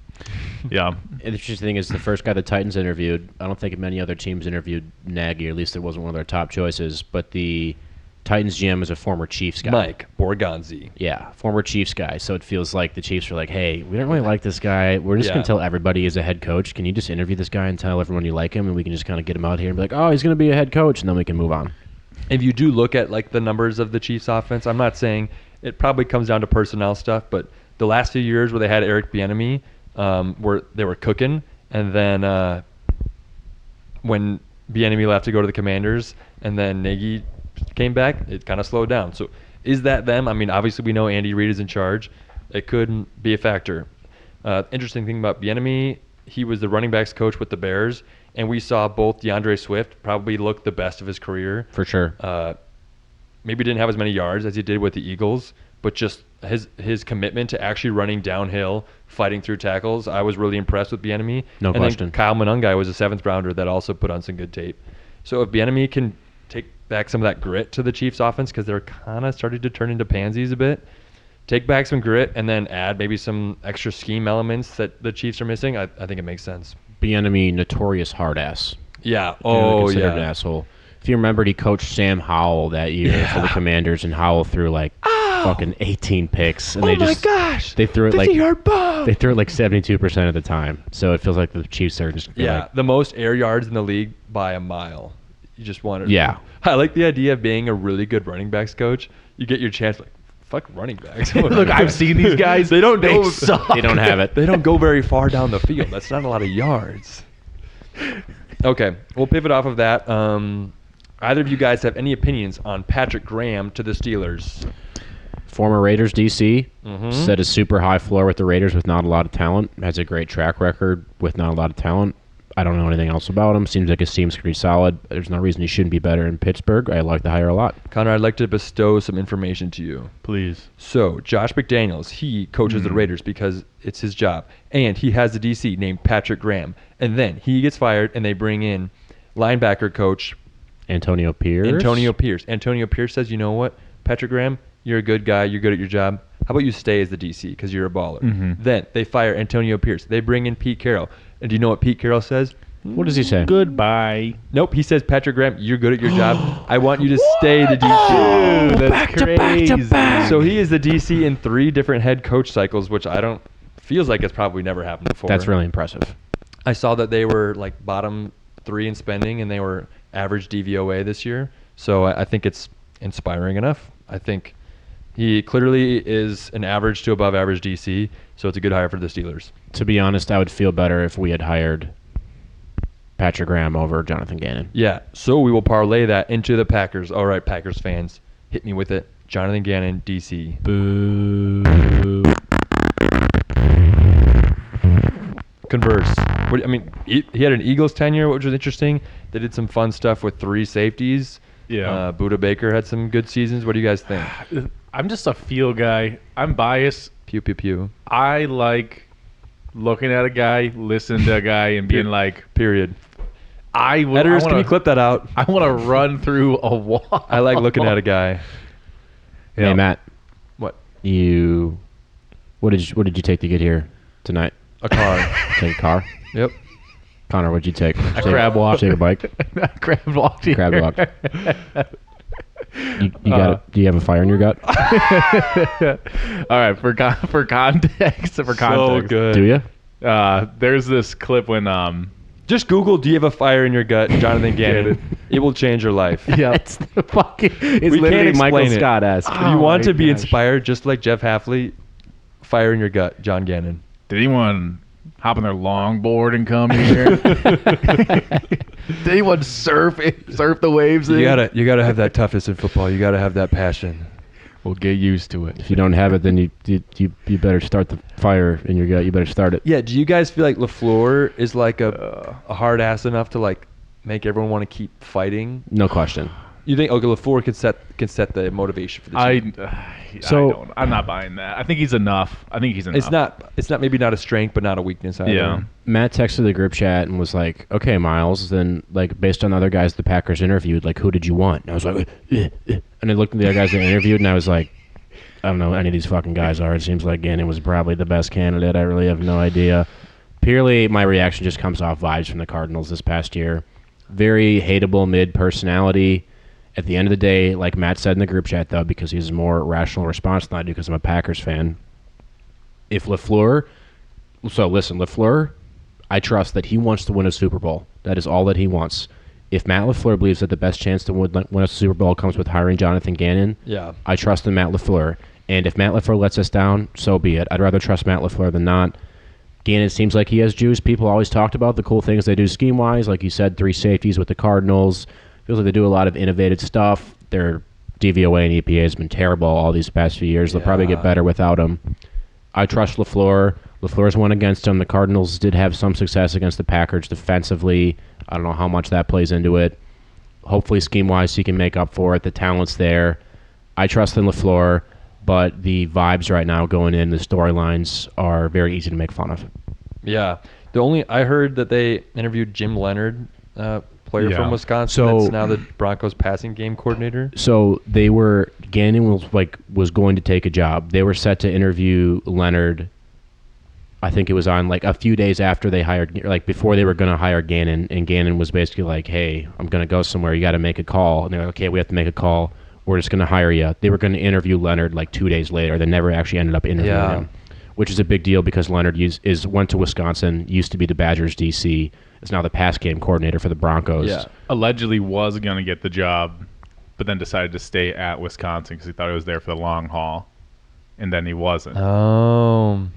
Yeah. And the interesting thing is, the first guy the Titans interviewed, I don't think many other teams interviewed Nagy, or at least it wasn't one of their top choices. But the Titans GM is a former Chiefs guy. Mike Borgonzi. Yeah, former Chiefs guy. So it feels like the Chiefs are like, hey, we don't really like this guy. We're just going Yeah. to tell everybody he's a head coach. Can you just interview this guy and tell everyone you like him, and we can just kind of get him out here and be like, oh, he's going to be a head coach, and then we can move on. If you do look at like the numbers of the Chiefs offense, I'm not saying it probably comes down to personnel stuff, but the last few years where they had Eric Bieniemy, where they were cooking, and then when Bieniemy left to go to the Commanders, and then Nagy came back, it kind of slowed down. So is that them? I mean, obviously we know Andy Reid is in charge. It could be a factor. Interesting thing about Bieniemy, he was the running backs coach with the Bears, and we saw both DeAndre Swift probably look the best of his career. For sure. Maybe didn't have as many yards as he did with the Eagles, but just his commitment to actually running downhill, fighting through tackles. I was really impressed with Bieniemy. No and question. Then Kyle Monangai was a seventh rounder that also put on some good tape. So if Bieniemy can take back some of that grit to the Chiefs offense, because they're kind of starting to turn into pansies a bit, take back some grit and then add maybe some extra scheme elements that the Chiefs are missing, I think it makes sense. Bieniemy, notorious hard ass. Yeah. Generally Oh, considered an yeah. asshole. If you remembered, he coached Sam Howell that year for the Commanders, and Howell threw like fucking 18 picks, and Oh they my just gosh! they threw it like 50-yard bomb! they threw it like 72% of the time. So it feels like the Chiefs are just Yeah, like, the most air yards in the league by a mile. You just wanted. Yeah. I like the idea of being a really good running backs coach. You get your chance, like, fuck running backs. Look, I've seen these guys. They don't They go. suck. they don't have it. They don't go very far down the field. That's not a lot of yards. Okay, we'll pivot off of that. Either of you guys have any opinions on Patrick Graham to the Steelers? Former Raiders DC, Mhm. set a super high floor with the Raiders with not a lot of talent, has a great track record with not a lot of talent. I don't know anything else about him. Seems like his team's pretty solid. There's no reason he shouldn't be better in Pittsburgh. I like the hire a lot. Connor, I'd like to bestow some information to you. Please. So, Josh McDaniels, he coaches the Raiders because it's his job. And he has a DC named Patrick Graham. And then he gets fired, and they bring in linebacker coach Antonio Pierce. Antonio Pierce says, you know what, Patrick Graham, you're a good guy. You're good at your job. How about you stay as the DC because you're a baller? Then they fire Antonio Pierce. They bring in Pete Carroll. And do you know what Pete Carroll says? What does he say? Goodbye. Nope. He says, Patrick Graham, you're good at your job. I want you to stay the DC. Dude, that's crazy. So he is the DC in 3 different head coach cycles, which feels like it's probably never happened before. That's really impressive. I saw that they were like bottom 3 in spending, and they were average DVOA this year. So I think it's inspiring enough. I think he clearly is an average to above average DC, so it's a good hire for the Steelers. To be honest, I would feel better if we had hired Patrick Graham over Jonathan Gannon. Yeah, so we will parlay that into the Packers. All right, Packers fans, hit me with it. Jonathan Gannon, DC. Boo. Converse. He had an Eagles tenure, which was interesting. They did some fun stuff with 3 safeties. Yeah. Buda Baker had some good seasons. What do you guys think? I'm just a feel guy. I'm biased. Pew, pew, pew. I like looking at a guy, listening to a guy, and being like, Period. Editors, can you clip that out? I want to run through a wall. I like looking at a guy. Hey, Yeah. Matt. What? What did you take to get here tonight? A car. Take a car? Yep. Connor, what'd you take? A crab walk. Take a bike? Crab walk. here. Crab walk. You got it. Do you have a fire in your gut? All right, for context. So good. Do you? There's this clip when Just Google, do you have a fire in your gut, Jonathan Gannon. It will change your life. yeah. It's the fucking. It's We literally can't Michael explain it. Scott-esque. If you want my to be gosh. inspired, just like Jeff Halfley, fire in your gut, John Gannon. Did anyone hop on their longboard and come here? Did anyone surf the waves? You gotta have that toughness in football. You gotta have that passion. We'll get used to it. If you don't have it, then you better start the fire in your gut. You better start it. Yeah. Do you guys feel like LaFleur is like a hard ass enough to like make everyone want to keep fighting? No question. You think LaFleur can set the motivation for the team? I'm not buying that. I think he's enough. It's not maybe not a strength, but not a weakness either. Yeah. Matt texted the group chat and was like, "Okay, Miles, then like based on the other guys the Packers interviewed, like who did you want?" And I was like, and I looked at the other guys they interviewed, and I was like, "I don't know who any of these fucking guys are. It seems like Gannon was probably the best candidate. I really have no idea." Purely, my reaction just comes off vibes from the Cardinals this past year. Very hateable mid personality. At the end of the day, like Matt said in the group chat, though, because he's a more rational response than I do because I'm a Packers fan, if LaFleur... So, listen, LaFleur, I trust that he wants to win a Super Bowl. That is all that he wants. If Matt LaFleur believes that the best chance to win a Super Bowl comes with hiring Jonathan Gannon, Yeah. I trust in Matt LaFleur. And if Matt LaFleur lets us down, so be it. I'd rather trust Matt LaFleur than not. Gannon seems like he has juice. People always talked about the cool things they do scheme-wise. Like you said, 3 safeties with the Cardinals. Feels like they do a lot of innovative stuff. Their DVOA and EPA has been terrible all these past few years. They'll probably get better without him. I trust LaFleur. LaFleur's won against him. The Cardinals did have some success against the Packers defensively. I don't know how much that plays into it. Hopefully, scheme-wise, he can make up for it. The talent's there. I trust in LaFleur, but the vibes right now going in, the storylines are very easy to make fun of. Yeah. I heard that they interviewed Jim Leonard, player Yeah. from Wisconsin. So- That's now the Broncos passing game coordinator. So Gannon was going to take a job. They were set to interview Leonard. I think it was on like a few days after they hired, like before they were going to hire Gannon, and Gannon was basically like, "Hey, I'm going to go somewhere. You got to make a call." And they're like, "Okay, we have to make a call. We're just going to hire you." They were going to interview Leonard like 2 days later. They never actually ended up interviewing him, which is a big deal because Leonard went to Wisconsin, used to be the Badgers DC, is now the pass game coordinator for the Broncos. Yeah. Allegedly was going to get the job, but then decided to stay at Wisconsin because he thought he was there for the long haul, and then he wasn't. Oh.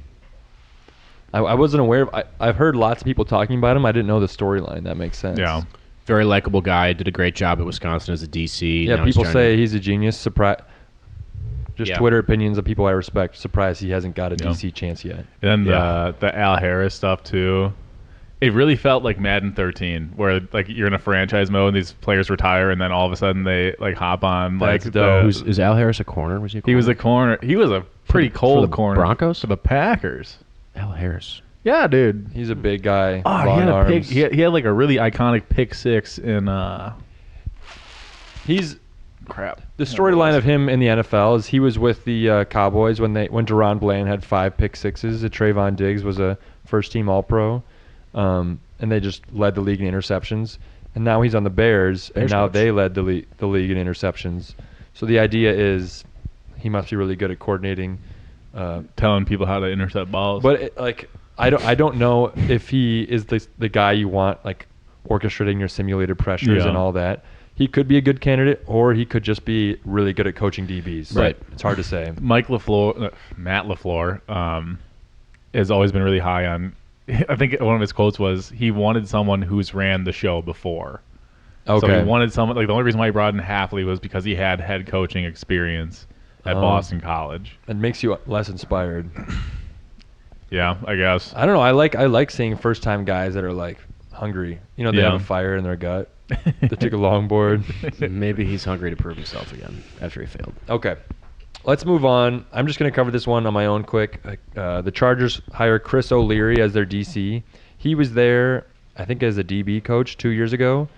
I wasn't aware of. I've heard lots of people talking about him. I didn't know the storyline. That makes sense. Yeah. Very likable guy. Did a great job at Wisconsin as a DC. Yeah. Now he's People trying say to- he's a genius. Surprise. Just Yeah. Twitter opinions of people I respect. Surprised he hasn't got a Yeah. DC chance yet. And then Yeah. the Al Harris stuff too. It really felt like Madden 13, where like you're in a franchise mode and these players retire, and then all of a sudden they like hop on. That's Like dope. Is Al Harris a corner? Was he? A corner? he was a corner. He was a pretty cold the corner Broncos? for the Packers. Al Harris. Yeah, dude. He's a big guy. Oh, long arms. he had like a really iconic pick six in He's crap. the storyline of him in the NFL is he was with the Cowboys when Deron Bland had 5 pick sixes. Trayvon Diggs was a first-team All-Pro, and they just led the league in interceptions. And now he's on the Bears, and now coach. they led the league in interceptions. So the idea is he must be really good at coordinating. telling people how to intercept balls. But I don't know if he is the guy you want, like orchestrating your simulated pressures Yeah. and all that. He could be a good candidate, or he could just be really good at coaching DBs. Right. It's hard to say. Matt LaFleur, has always been really high on. I think one of his quotes was he wanted someone who's ran the show before. Okay. So he wanted someone like the only reason why he brought in Halfley was because he had head coaching experience at Boston College. It makes you less inspired. Yeah, I guess. I don't know. I like seeing first time guys that are like hungry. You know, they Yeah. have a fire in their gut. They took a longboard. Maybe he's hungry to prove himself again after he failed. Okay. Let's move on. I'm just going to cover this one on my own quick. The Chargers hire Chris O'Leary as their DC. He was there, I think, as a DB coach 2 years ago.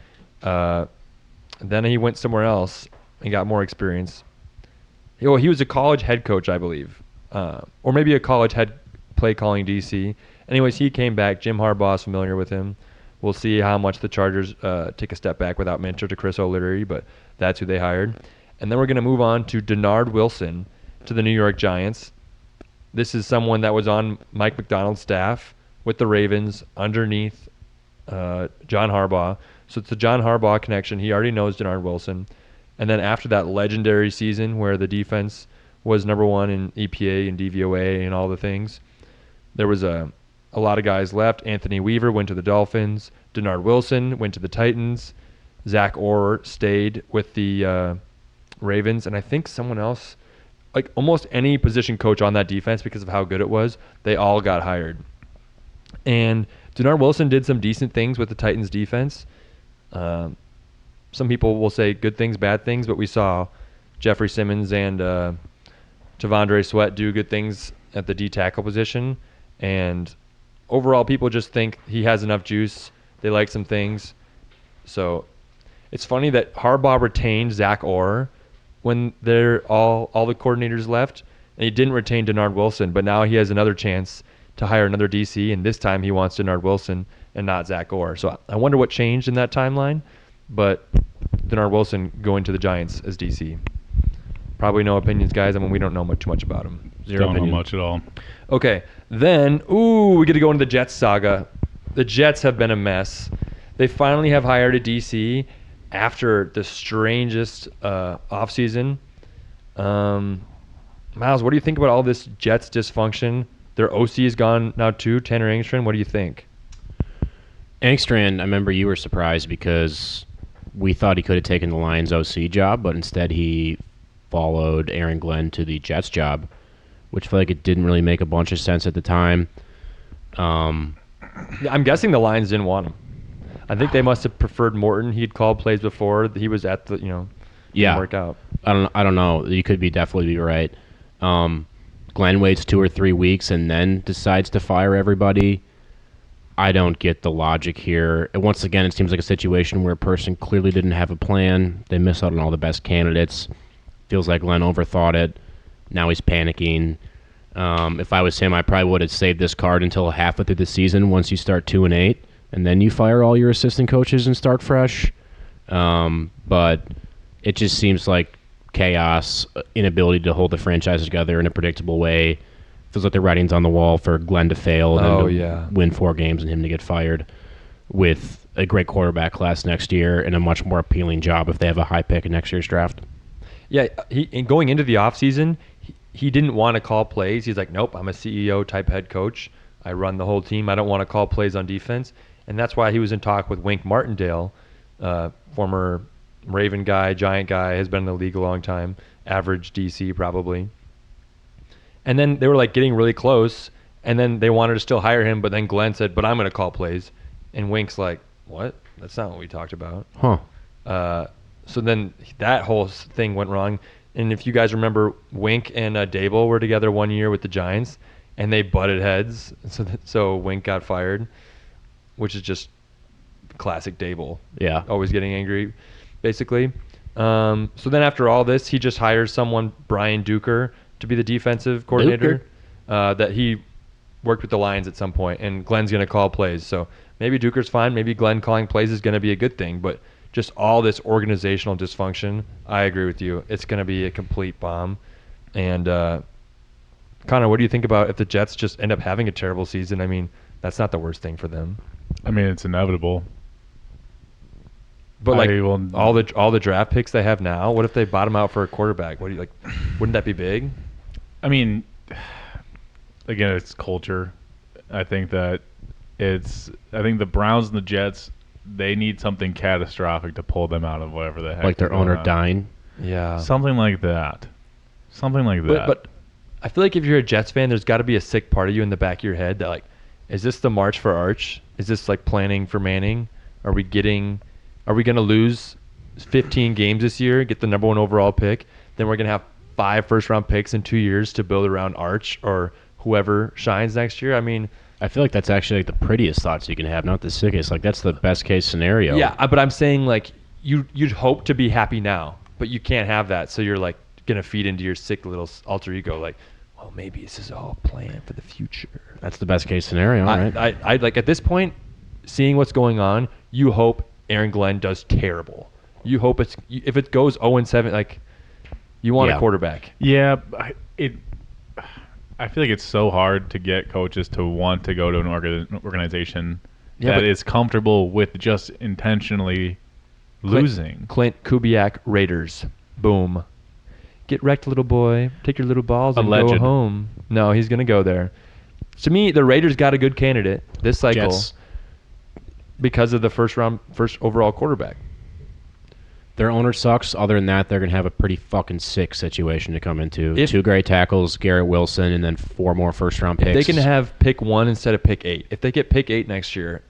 Then he went somewhere else and got more experience. He was a college head coach, I believe, or maybe a college head play calling DC. Anyways, he came back. Jim Harbaugh is familiar with him. We'll see how much the Chargers take a step back without mentor to Chris O'Leary, but that's who they hired. And then we're going to move on to Denard Wilson to the New York Giants. This is someone that was on Mike McDonald's staff with the Ravens underneath John Harbaugh. So it's the John Harbaugh connection. He already knows Denard Wilson. And then after that legendary season where the defense was number 1 in EPA and DVOA and all the things, there was a lot of guys left. Anthony Weaver went to the Dolphins. Denard Wilson went to the Titans. Zach Orr stayed with the Ravens. And I think someone else, like almost any position coach on that defense because of how good it was, they all got hired. And Denard Wilson did some decent things with the Titans defense. Some people will say good things, bad things, but we saw Jeffrey Simmons and Tavondre Sweat do good things at the D tackle position. And overall, people just think he has enough juice. They like some things. So it's funny that Harbaugh retained Zach Orr when all the coordinators left, and he didn't retain Denard Wilson. But now he has another chance to hire another DC, and this time he wants Denard Wilson and not Zach Orr. So I wonder what changed in that timeline. But Denard Wilson going to the Giants as DC. Probably no opinions, guys. I mean, we don't know too much about him. Zero Don't opinion. know much at all. Okay, then, we get to go into the Jets saga. The Jets have been a mess. They finally have hired a DC after the strangest offseason. Miles, what do you think about all this Jets dysfunction? Their OC is gone now too, Tanner Engstrand. What do you think? Engstrand, I remember you were surprised because we thought he could have taken the Lions OC job, but instead he followed Aaron Glenn to the Jets job, which I feel like it didn't really make a bunch of sense at the time. Yeah, I'm guessing the Lions didn't want him. I think they must have preferred Morton. He'd called plays before. He was at the, didn't Yeah, work out. I don't know. You could definitely be right. Glenn waits 2 or 3 weeks and then decides to fire everybody. I don't get the logic here. And once again, it seems like a situation where a person clearly didn't have a plan. They miss out on all the best candidates. Feels like Glenn overthought it. Now he's panicking. If I was him, I probably would have saved this card until halfway through the season once you start 2-8, and then you fire all your assistant coaches and start fresh. But it just seems like chaos, inability to hold the franchise together in a predictable way. Feels like the writing's on the wall for Glenn to fail and to win 4 games and him to get fired with a great quarterback class next year and a much more appealing job if they have a high pick in next year's draft. Yeah, going into the offseason, he didn't want to call plays. He's like, nope, I'm a CEO-type head coach. I run the whole team. I don't want to call plays on defense. And that's why he was in talk with Wink Martindale, former Raven guy, Giant guy, has been in the league a long time, average DC probably. And then they were like getting really close, and then they wanted to still hire him, but then Glenn said, but I'm going to call plays. And Wink's like, what? That's not what we talked about. Huh. So then that whole thing went wrong. And if you guys remember, Wink and Dable were together 1 year with the Giants, and they butted heads. So Wink got fired, which is just classic Dable. Yeah. Always getting angry, basically. So then after all this, he just hires someone, Brian Duker, to be the defensive coordinator. That he worked with the Lions at some point, and Glenn's going to call plays. So maybe Duker's fine. Maybe Glenn calling plays is going to be a good thing. But just all this organizational dysfunction, I agree with you. It's going to be a complete bomb. And Connor, what do you think about if the Jets just end up having a terrible season? I mean, that's not the worst thing for them. I mean, it's inevitable. But like I will- all the draft picks they have now, what if they bottom out for a quarterback? What do you like? Wouldn't that be big? I mean, again, it's culture. I think the Browns and the Jets, they need something catastrophic to pull them out of whatever the heck. Like their is going owner on. dying. Yeah. Something like that. Something like that. But I feel like if you're a Jets fan, there's got to be a sick part of you in the back of your head that like, is this the march for Arch? Is this like planning for Manning? Are we going to lose 15 games this year, get the number 1 overall pick? Then we're going to have 5 first-round picks in 2 years to build around Arch or whoever shines next year. I mean, I feel like that's actually like the prettiest thoughts you can have, not the sickest. Like that's the best case scenario. yeah, but I'm saying like you'd hope to be happy now, but you can't have that. So you're like going to feed into your sick little alter ego like, well, maybe this is all planned for the future. That's the best case scenario, right? I like at this point, seeing what's going on, you hope Aaron Glenn does terrible. You hope if it goes 0-7, like you want Yeah. a quarterback. yeah, I feel like it's so hard to get coaches to want to go to an organization Yeah, that but- is comfortable with just intentionally losing. Clint Kubiak Raiders. Boom. Get wrecked, little boy. Take your little balls and Alleged. go home. No, he's going to go there. To me, the Raiders got a good candidate this cycle Jets. because of the first overall quarterback. Their owner sucks. Other than that, they're going to have a pretty fucking sick situation to come into. If- 2 great tackles, Garrett Wilson, and then 4 more first-round picks. They can have pick 1 instead of pick 8. If they get pick 8 next year,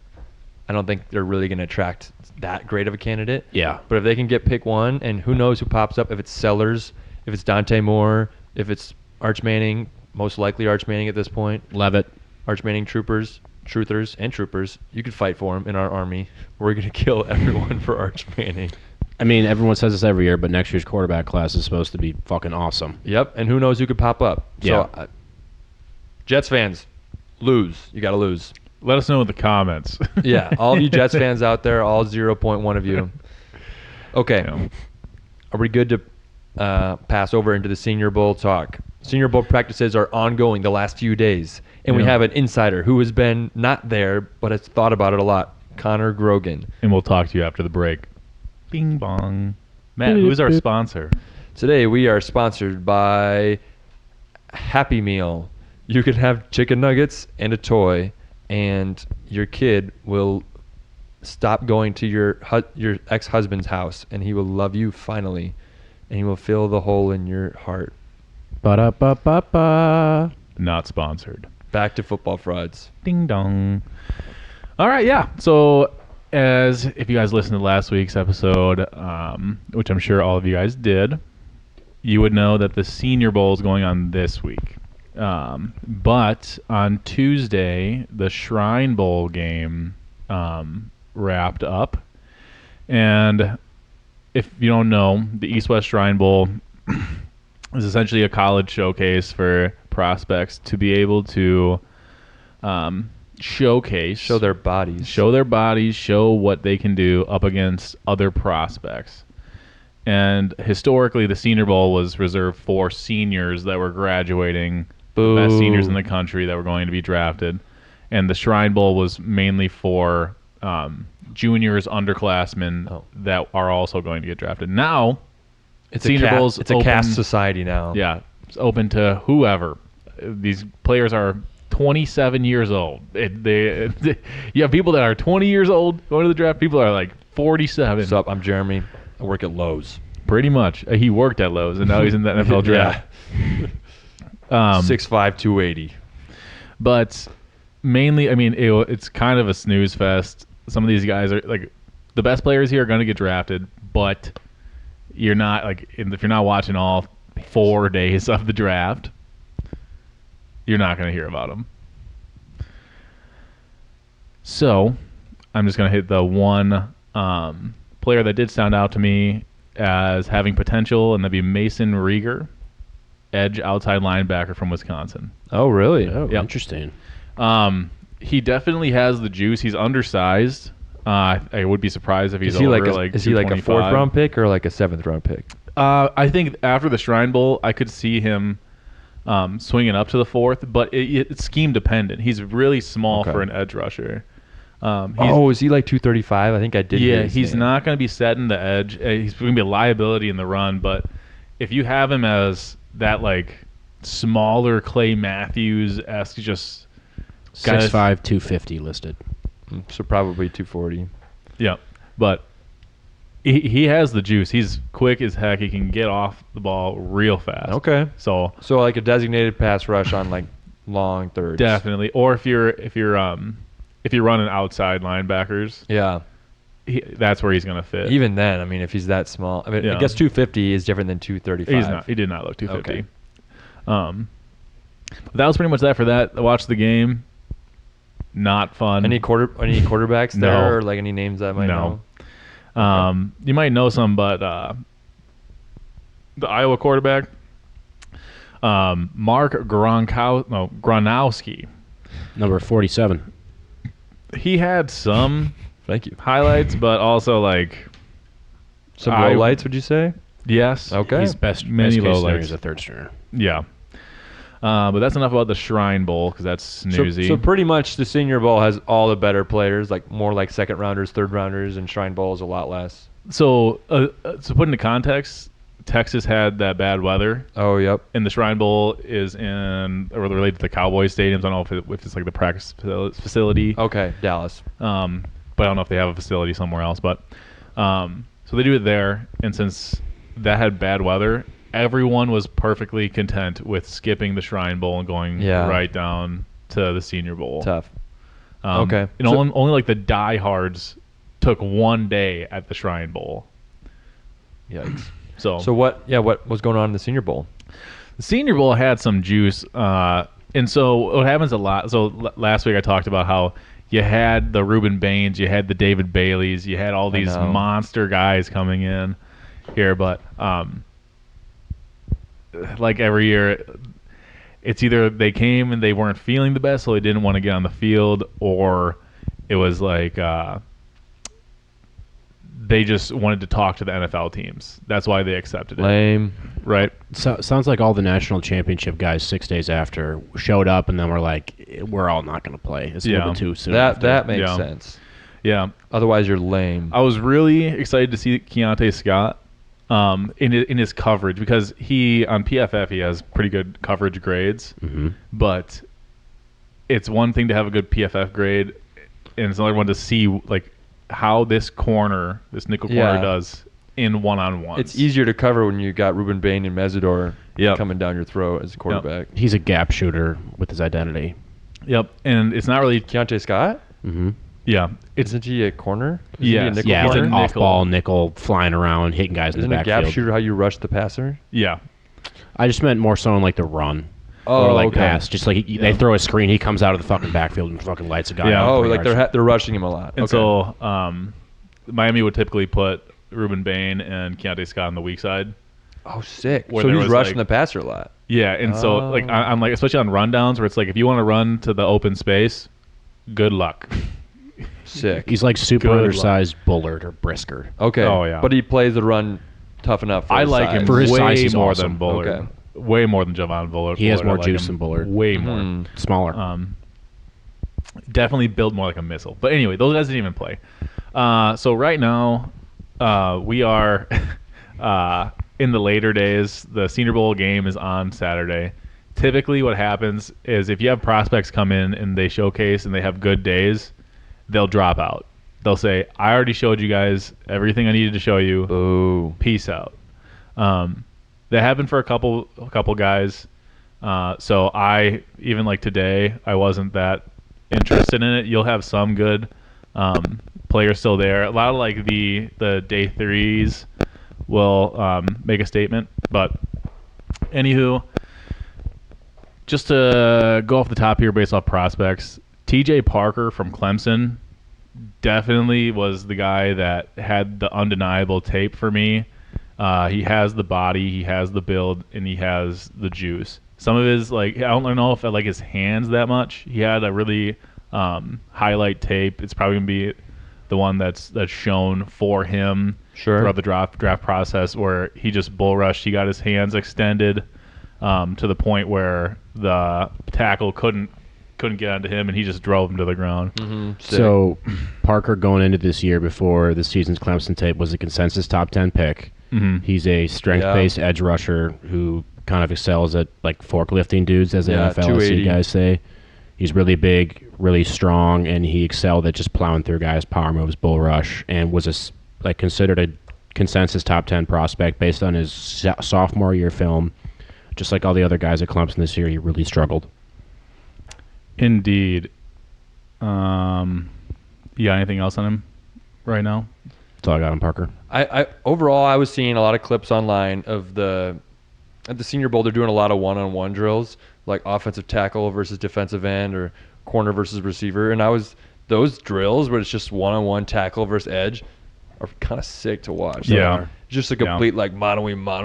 I don't think they're really going to attract that great of a candidate. Yeah. But if they can get pick 1, and who knows who pops up, if it's Sellers, if it's Dante Moore, if it's Arch Manning, most likely Arch Manning at this point, Levitt. Arch Manning truthers, and troopers, you could fight for him in our army. We're going to kill everyone for Arch Manning. I mean, everyone says this every year, but next year's quarterback class is supposed to be fucking awesome. Yep, and who knows who could pop up. Yeah. So, Jets fans, lose. You got to lose. Let us know in the comments. Yeah, all of you Jets fans out there, all 0.1 of you. Okay, Yeah. are we good to pass over into the Senior Bowl talk? Senior Bowl practices are ongoing the last few days, and we Yeah. have an insider who has been not there but has thought about it a lot, Connor Grogan. And we'll talk to you after the break. Bing bong. Matt, who's our sponsor? Today we are sponsored by Happy Meal. You can have chicken nuggets and a toy, and your kid will stop going to your ex-husband's house, and he will love you finally, and he will fill the hole in your heart. Ba-da-ba-ba-ba. Not sponsored. Back to football frauds. Ding dong. All right, yeah. So, as if you guys listened to last week's episode, which I'm sure all of you guys did, you would know that the Senior Bowl is going on this week. But on Tuesday, the Shrine Bowl game wrapped up. And if you don't know, the East-West Shrine Bowl is essentially a college showcase for prospects to be able to showcase, Show their bodies. show what they can do up against other prospects. And historically, the Senior Bowl was reserved for seniors that were graduating, the best Boo. seniors in the country that were going to be drafted. And the Shrine Bowl was mainly for juniors, underclassmen Oh. that are also going to get drafted. Now, It's Senior Bowl's It's a open- caste society now. yeah, it's open to whoever. These players are 27 years old. You have people that are 20 years old going to the draft. People that are like 47. What's up? I'm Jeremy. I work at Lowe's. Pretty much. He worked at Lowe's, and now he's in the NFL draft. Yeah. 6'5", 280. But mainly, I mean, it's kind of a snooze fest. some of these guys are like the best players here are going to get drafted, but you're not like if you're not watching all 4 days of the draft, you're not going to hear about them. So I'm just going to hit the one player that did stand out to me as having potential, and that'd be Mason Rieger, edge outside linebacker from Wisconsin. Oh, really? Oh, Yep. interesting. He definitely has the juice. He's undersized. I would be surprised if he's Is he over like is he like a 225. 4th round pick or like a 7th round pick? I think after the Shrine Bowl, I could see him swinging up to the 4th, but it's scheme dependent. He's really small Okay. for an edge rusher. Is he like 235? I think I did. hear Yeah, his he's name. not going to be setting the edge. He's going to be a liability in the run, but if you have him as that like smaller Clay Matthews-esque, just guys- 6'5", 250 listed. So probably 240. yeah, but he has the juice. He's quick as heck. He can get off the ball real fast. Okay. So So like a designated pass rush on like long thirds. definitely, or if you're running outside linebackers, Yeah. that's where he's going to fit. Even then, I mean, if he's that small, I mean, Yeah. I guess 250 is different than 235. He's not. He did not look 250. Okay. But that was pretty much that for that. I watched the game. Not fun. Any quarterbacks No. there, or like any names that I might No. know? You might know some, but the Iowa quarterback, Mark Gronowski, Number 47. he had some Thank you. highlights, but also like Some I- lowlights, would you say? yes, Okay. He's best Many case scenario lowlights. is a third stringer. yeah. But that's enough about the Shrine Bowl because that's snoozy. So pretty much the Senior Bowl has all the better players, like more like 2nd rounders, 3rd rounders, and Shrine Bowl is a lot less. So to put into context, Texas had that bad weather, Oh, yep. and the Shrine Bowl is in or related to the Cowboys stadiums. I don't know if it's like the practice facility, Okay, Dallas. but I don't know if they have a facility somewhere else. But so they do it there, and since that had bad weather, everyone was perfectly content with skipping the Shrine Bowl and going Yeah. right down to the Senior Bowl. Tough. Okay. And So- only like the diehards took 1 day at the Shrine Bowl. Yikes. So So what was going on in the Senior Bowl? the Senior Bowl had some juice, and so what happens a lot. So last week I talked about how you had the Reuben Baines, you had the David Baileys, you had all I these know. monster guys coming in here, but like every year, it's either they came and they weren't feeling the best, so they didn't want to get on the field, or it was like they just wanted to talk to the NFL teams. That's why they accepted it, Lame. right? So, sounds like all the national championship guys 6 days after showed up, and then we're like, we're all not going to play. It's a little Yeah. bit too soon. That makes Yeah. sense. Yeah. Otherwise, you're lame. I was really excited to see Keontae Scott in his coverage because he on PFF he has pretty good coverage grades, but it's one thing to have a good PFF grade, and it's another one to see like how this nickel corner Yeah. does in one-on-ones. It's easier to cover when you got Reuben Bain and Mesidor Yep. coming down your throat as a quarterback. He's a gap shooter with his identity. Yep, and it's not really. Keontae Scott? Mm-hmm. Yeah, it's Isn't he a corner? Isn't he a Yes. nickel Yeah, he's corner? an nickel. off-ball nickel flying around, hitting guys in Isn't the a gap backfield. shooter how you rush the passer? yeah. I just meant more so in like the run. Oh, or like okay. pass. Just like they throw a screen, he comes out of the fucking backfield and fucking lights a guy Yeah. out. Oh, 3 like yards. they're rushing him a lot. And Okay. so Miami would typically put Reuben Bain and Keontae Scott on the weak side. Oh, sick. Where So there he's was, rushing like- the passer a lot. Yeah, and so like Oh. I'm like especially on rundowns where it's like if you want to run to the open space, good luck. Sick. He's like super Good undersized Bullard or Brisker. Okay. Oh, yeah. But he plays the run tough enough for I his like size. him For his way size, he's more awesome. than Bullard. Okay. Way more than Javon Bullard. He has Bullard, more I like juice him than Bullard. Way more. Mhm. Smaller. Definitely built more like a missile. But anyway, those guys didn't even play. So right now, we are in the later days. The Senior Bowl game is on Saturday. Typically, what happens is if you have prospects come in and they showcase and they have good days, they'll drop out. They'll say, "I already showed you guys everything I needed to show you. Ooh. Peace out." That happened for a couple guys. So I even like today, I wasn't that interested in it. You'll have some good players still there. A lot of like the day threes will make a statement. But anywho, just to go off the top here based off prospects, T.J. Parker from Clemson definitely was the guy that had the undeniable tape for me. He has the body, he has the build, and he has the juice. Some of his, like, I don't know if I like his hands that much. He had a really highlight tape. It's probably going to be the one that's shown for him throughout the draft process, where he just bull rushed. He got his hands extended to the point where the tackle couldn't get onto him, and he just drove him to the ground. So Parker going into this year before the season's Clemson tape was a consensus top 10 pick. He's a strength-based edge rusher who kind of excels at like forklifting dudes, as the NFL guys say. He's really big, really strong, and he excelled at just plowing through guys, power moves, bull rush, and was considered a consensus top 10 prospect based on his sophomore year film. Just like all the other guys at Clemson this year, he really struggled. Indeed. You got anything else on him right now? That's all I got on Parker. I overall, I was seeing a lot of clips online of at the Senior Bowl. They're doing a lot of one-on-one drills, like offensive tackle versus defensive end or corner versus receiver. And those drills where it's just one-on-one tackle versus edge are kind of sick to watch. Yeah. Just a complete like mano,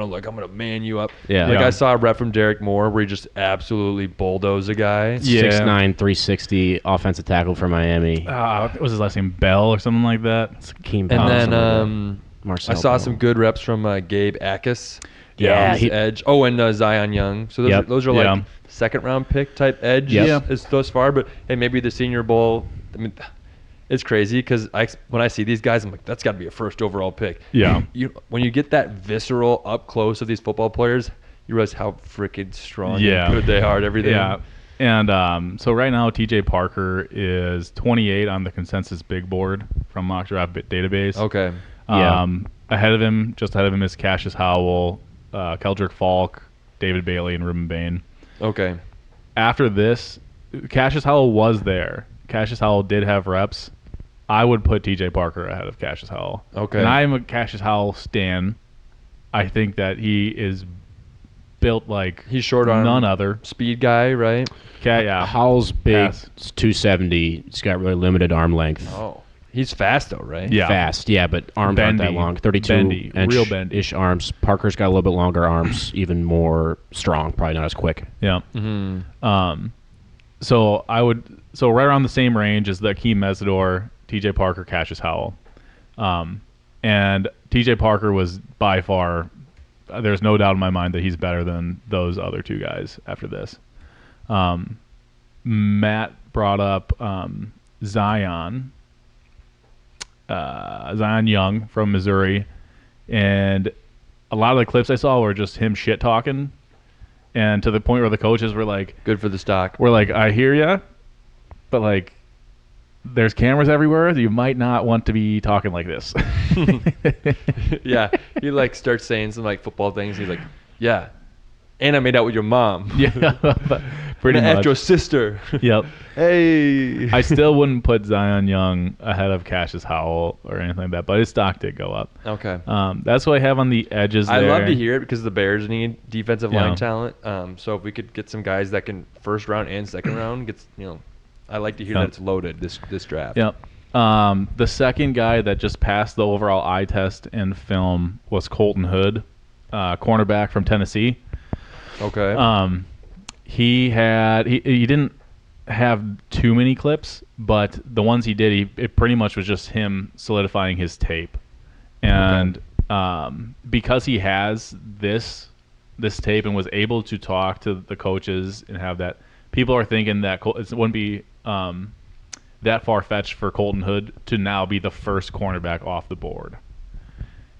like I'm gonna man you up. Yeah. Like I saw a rep from Derek Moore where he just absolutely bulldozed a guy. 6'9", 360 offensive tackle for Miami. What was his last name? Bell or something like that? And then Marcel I saw Bell. some good reps from Gabe Akis. Yeah, He's edge. Oh, and Zion Young. So those are like second round pick type edge is thus far. But hey, maybe the Senior Bowl. I mean, it's crazy because when I see these guys, I'm like, that's got to be a first overall pick. Yeah. When you get that visceral up close of these football players, you realize how freaking strong and good they are at everything. Yeah. And so right now, T.J. Parker is 28 on the consensus big board from Mock Draft Database. Okay. Ahead of him is Cassius Howell, Keldrick Falk, David Bailey, and Ruben Bain. Okay. After this, Cassius Howell was there. Cassius Howell did have reps. I would put T.J. Parker ahead of Cassius Howell. Okay. And I'm a Cassius Howell stan. I think that he is built like he's short on none other. Speed guy, right? Yeah. Howell's big. It's 270. He's got really limited arm length. Oh. He's fast though, right? Yeah. Fast, yeah, but arms aren't that long. 32 real bendy-ish arms. Parker's got a little bit longer arms, even more strong, probably not as quick. Yeah. Mm-hmm. So right around the same range as the Akeem Mesidor, T.J. Parker, Cassius Howell. And T.J. Parker was by far, there's no doubt in my mind that he's better than those other two guys after this. Matt brought up Zion Young from Missouri, and a lot of the clips I saw were just him shit talking, and to the point where the coaches were like, good for the stock. we're like, I hear ya, but like there's cameras everywhere, you might not want to be talking like this. Yeah, he like starts saying some like football things. He's like, yeah, and I made out with your mom. Yeah, pretty and much. your sister. Yep. Hey. I still wouldn't put Zion Young ahead of Cassius Howell or anything like that, but his stock did go up. Okay. That's what I have on the edges there. I love to hear it because the Bears need defensive line talent. So if we could get some guys that can first round and second round, I like to hear that it's loaded this draft. Yep. The second guy that just passed the overall eye test in film was Colton Hood, cornerback from Tennessee. Okay. He didn't have too many clips, but the ones he did, it pretty much was just him solidifying his tape. And because he has this tape and was able to talk to the coaches and have that, people are thinking that it wouldn't be that far-fetched for Colton Hood to now be the first cornerback off the board.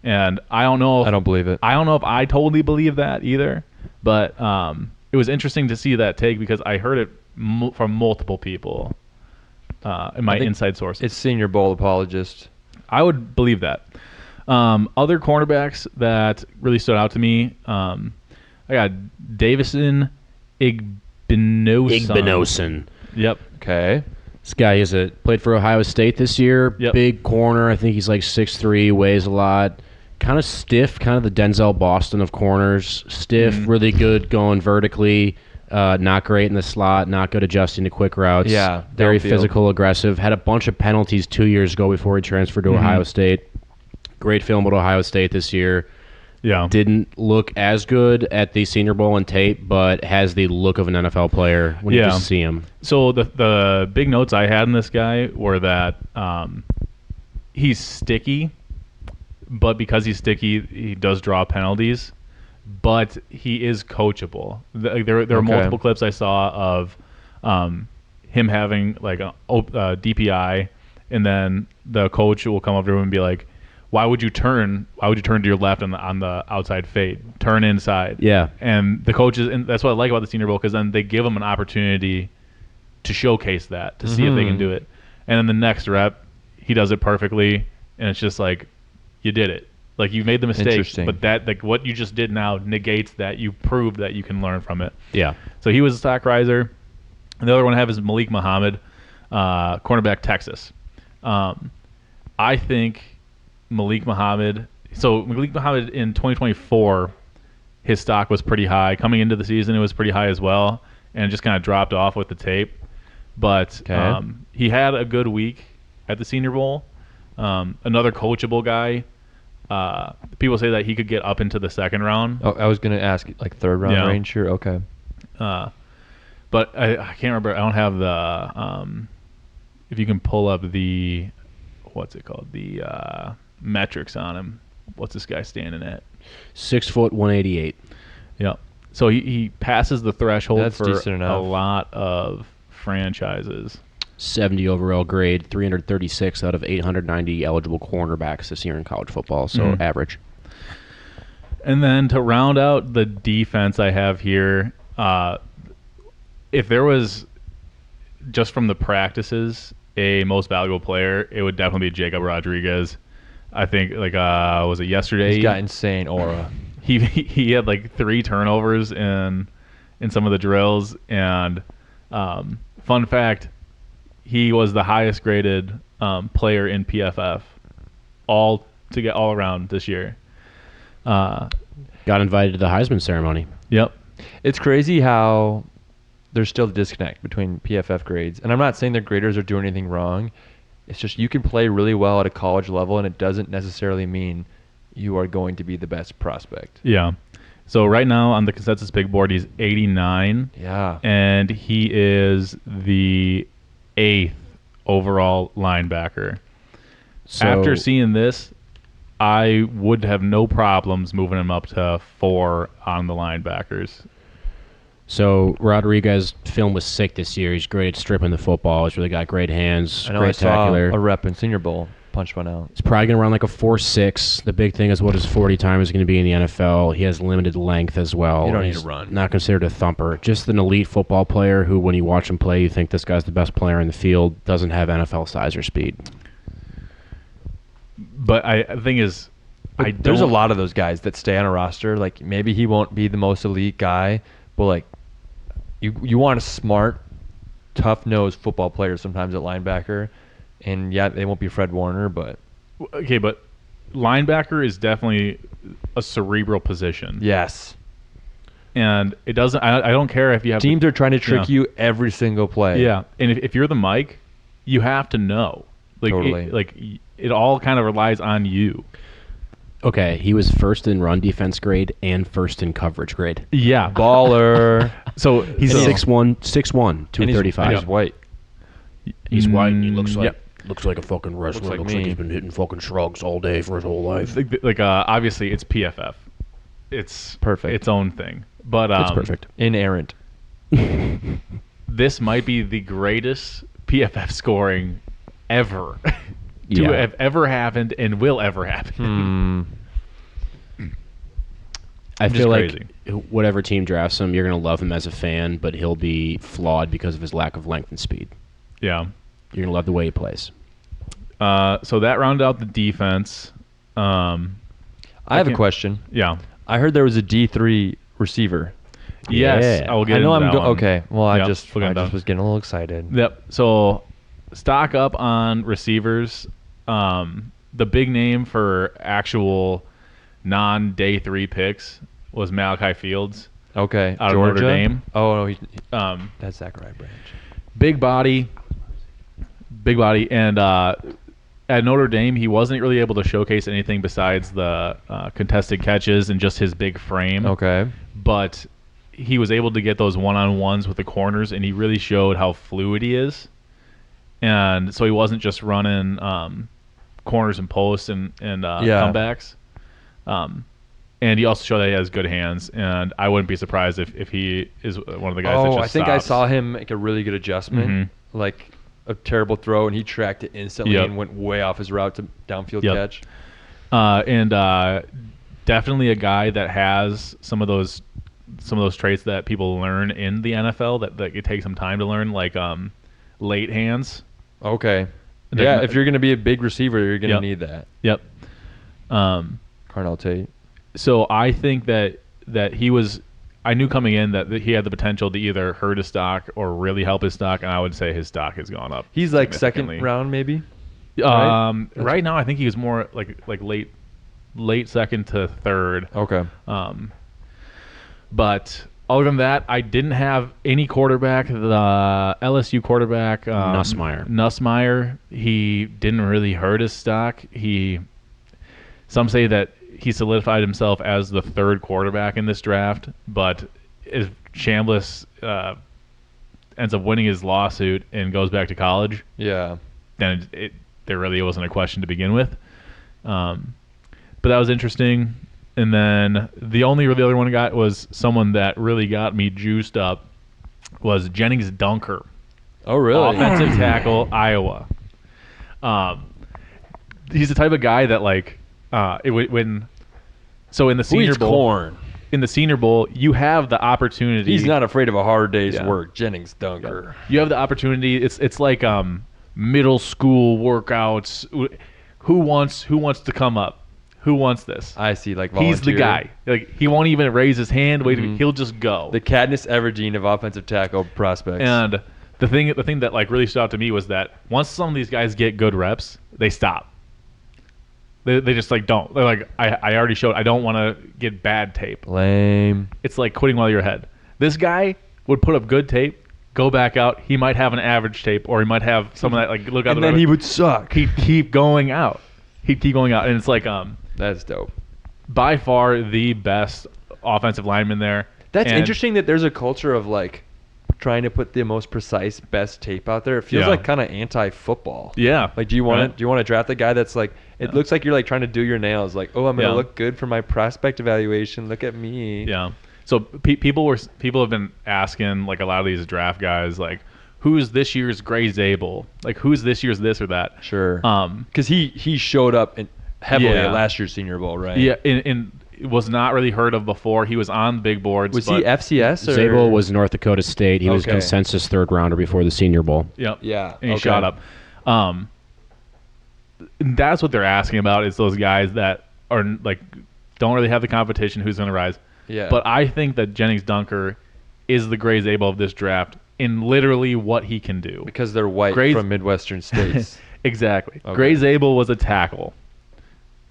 And I don't know. I don't believe it. I don't know if I totally believe that either, but it was interesting to see that take because I heard it from multiple people in my inside sources. It's Senior Bowl apologist. I would believe that. Other cornerbacks that really stood out to me, I got Davison Igbinosun. Igbinosun. Yep. Okay. This guy played for Ohio State this year. Yep. Big corner. I think he's like 6'3", weighs a lot. Kind of stiff, kind of the Denzel Boston of corners. Stiff, really good going vertically. Not great in the slot. Not good adjusting to quick routes. Yeah, Very downfield. physical, aggressive. Had a bunch of penalties 2 years ago before he transferred to Ohio State. Great film at Ohio State this year. Yeah. Didn't look as good at the Senior Bowl and tape, but has the look of an NFL player when you just see him. So the big notes I had in this guy were that he's sticky, but because he's sticky, he does draw penalties. But he is coachable. There are multiple clips I saw of him having like a DPI, and then the coach will come up to him and be like, Why would you turn to your left on the outside fade? Turn inside. Yeah. And the coaches, and that's what I like about the Senior Bowl, because then they give them an opportunity to showcase that, to see if they can do it. And then the next rep, he does it perfectly, and it's just like, you did it. Like, you made the mistake, Interesting. but that, like, what you just did now negates that. You proved that you can learn from it. Yeah. So he was a stock riser. And the other one I have is Malik Muhammad, cornerback, Texas. I think Malik Muhammad in 2024, his stock was pretty high. Coming into the season, it was pretty high as well, and it just kind of dropped off with the tape. But he had a good week at the Senior Bowl. Another coachable guy. People say that he could get up into the second round. Oh, I was going to ask, like, third round range here? Okay. But I can't remember. I don't have the if you can pull up the what's it called, the metrics on him. What's this guy standing at? 6 foot 188. Yeah. So he passes the threshold That's for decent a enough. lot of franchises. 70 overall grade, 336 out of 890 eligible cornerbacks this year in college football, so average. And then to round out the defense I have here, if there was, just from the practices, a most valuable player, it would definitely be Jacob Rodriguez. I think, like, was it yesterday? He's got insane aura. He had like 3 turnovers in some of the drills, and fun fact, he was the highest graded player in PFF all around this year. Got invited to the Heisman ceremony. Yep. It's crazy how there's still a disconnect between PFF grades. And I'm not saying their graders are doing anything wrong. It's just you can play really well at a college level, and it doesn't necessarily mean you are going to be the best prospect. Yeah. So right now on the consensus big board, he's 89. Yeah. And he is the 8th overall linebacker. So, After seeing this, I would have no problems moving him up to 4 on the linebackers. So Rodriguez' film was sick this year. He's great at stripping the football. He's really got great hands. I know great I saw tackler. a rep in Senior Bowl. Punch one out. He's probably going to run like a 4.6. The big thing is what his 40 time is going to be in the NFL. He has limited length as well. You don't need He's to run. Not considered a thumper. Just an elite football player who, when you watch him play, you think this guy's the best player in the field. Doesn't have NFL size or speed. But the thing is, There's a lot of those guys that stay on a roster. Like, maybe he won't be the most elite guy, but, like, you want a smart, tough-nosed football player sometimes at linebacker. And, yeah, they won't be Fred Warner, but... Okay, but linebacker is definitely a cerebral position. Yes. And it doesn't... I don't care if you have... Teams are trying to trick you every single play. Yeah, and if you're the Mike, you have to know. Like, Totally. It all kind of relies on you. Okay, he was first in run defense grade and first in coverage grade. Yeah. Baller. So He's 6'1", 235. And he's white. He's white and he looks like Yep. looks like a fucking wrestler. like Looks me. like he's been hitting fucking shrugs all day for his whole life. Like obviously it's PFF. It's Perfect. its own thing. But That's perfect. Inerrant. This might be the greatest PFF scoring ever to Yeah. have ever happened and will ever happen. I Just feel crazy. like whatever team drafts him, you're going to love him as a fan, but he'll be flawed because of his lack of length and speed. Yeah. You're going to love the way he plays. So that rounded out the defense. I have a can't- question. Yeah. I heard there was a D3 receiver. Yes. Yeah. I will get I know into I'm that one. okay. Well, I Yep, just we'll get into was getting a little excited. Yep. So stock up on receivers. The big name for actual non-day 3 picks was Malachi Fields. Okay. Out of Georgia. Notre Dame. Oh no, That's Zachariah Branch. big body, and at Notre Dame, he wasn't really able to showcase anything besides the contested catches and just his big frame. Okay. But he was able to get those one-on-ones with the corners, and he really showed how fluid he is. And so he wasn't just running corners and posts and comebacks. And he also showed that he has good hands, and I wouldn't be surprised if he is one of the guys that just I think stops. I saw him make a really good adjustment, like a terrible throw, and he tracked it instantly Yep. and went way off his route to downfield Yep. catch. And definitely a guy that has some of those traits that people learn in the NFL that it takes some time to learn, like late hands. Okay. They're Yeah, not- if you're going to be a big receiver, you're going to Yep. need that. Yep. Carnell Tate. So I think that he was. I knew coming in that he had the potential to either hurt his stock or really help his stock, and I would say his stock has gone up. He's like second significantly. round, maybe. right? Right now, I think he was more like late second to third. Okay. But other than that, I didn't have any quarterback. The LSU quarterback, Nussmeier, he didn't really hurt his stock. Some say that he solidified himself as the third quarterback in this draft, but if Chambliss ends up winning his lawsuit and goes back to college, Yeah. then there really wasn't a question to begin with. But that was interesting. And then the other one I got was someone that really got me juiced up was Jennings Dunker, Oh, really? offensive tackle, Iowa. He's the type of guy that in the Senior Bowl, corn. in the Senior Bowl, you have the opportunity. He's not afraid of a hard day's Yeah. work. Jennings Dunker. You have the opportunity. It's like middle school workouts. Who wants to come up? Who wants this? I see, like volunteer. He's the guy. Like he won't even raise his hand. He'll just go. The Katniss Everdeen of offensive tackle prospects. And the thing that really stood out to me was that once some of these guys get good reps, they stop. They just don't. They're like, I already showed. I don't want to get bad tape. Lame. It's like quitting while you're ahead. This guy would put up good tape, go back out. He might have an average tape, or he might have someone that look out. And then he would suck. He'd keep going out. And it's like That's dope. by far the best offensive lineman there. That's And- interesting that there's a culture of trying to put the most precise, best tape out there. It feels Yeah. like kind of anti-football. Yeah. Like, do you want Right. to draft a guy that's it Yeah. looks like you're trying to do your nails. Like, oh, I'm gonna Yeah. look good for my prospect evaluation. Look at me. Yeah. So people have been asking a lot of these draft guys who's this year's Gray Zabel? Who's this year's this or that? Sure. Um, Because he showed up heavily Yeah. at last year's Senior Bowl, right? Yeah, and was not really heard of before. He was on big boards. Was he FCS or Zabel was North Dakota State. He was Okay. consensus third rounder before the Senior Bowl. Yep. Yeah. And he okay. shot up. That's what they're asking about is those guys that are don't really have the competition. Who's going to rise? Yeah. But I think that Jennings Dunker is the Gray Zabel of this draft in literally what he can do. because they're white Gray's- from Midwestern states. Exactly. Okay. Gray Zabel was a tackle.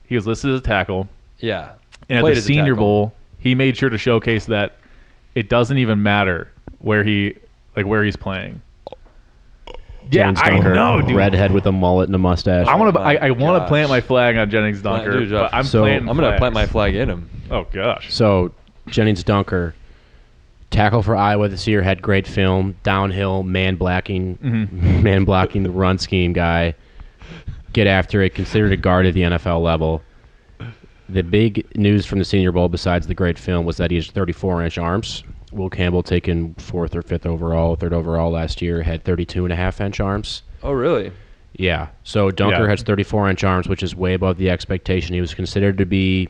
He was listed as a tackle. Yeah. And at Played the as a Senior tackle. Bowl, he made sure to showcase that it doesn't even matter where he's playing. Jennings I Dunker, know, dude. redhead with a mullet and a mustache. I want Oh my to. I want to gosh. plant my flag on Jennings Dunker, Dude, but I'm So- planting. I'm gonna flags. plant my flag in him. Oh gosh. So Jennings Dunker, tackle for Iowa this year, had great film, downhill, man blocking the run scheme guy. Get after it, considered a guard at the NFL level. The big news from the Senior Bowl, besides the great film, was that he has 34-inch arms. Will Campbell, taken third overall last year, had 32.5-inch arms. Oh, really? Yeah. So Dunker Yeah. has 34-inch arms, which is way above the expectation. He was considered to be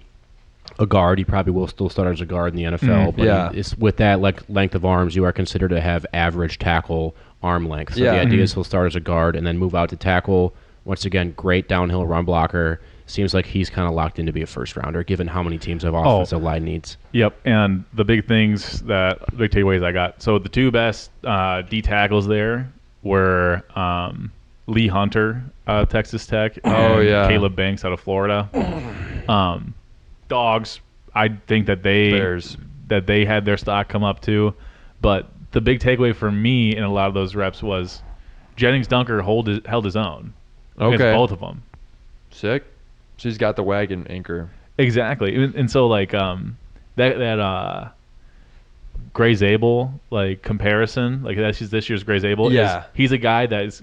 a guard. He probably will still start as a guard in the NFL. But Yeah. it's, with that length of arms, you are considered to have average tackle arm length. So Yeah. the idea is he'll start as a guard and then move out to tackle. Once again, great downhill run blocker. Seems like he's kind of locked in to be a first rounder, given how many teams have offensive line needs. Yep. And the big takeaways I got. So the two best D tackles there were Lee Hunter, Texas Tech. Oh, and yeah. Caleb Banks out of Florida. Dogs. I think that Bears. they had their stock come up too, but the big takeaway for me in a lot of those reps was Jennings Dunker held his own against Okay. both of them. Sick. She's got the wagon anchor. Exactly, and so like that Gray Zabel like comparison, like that's just this year's Gray Zabel. Yeah. He's a guy that is.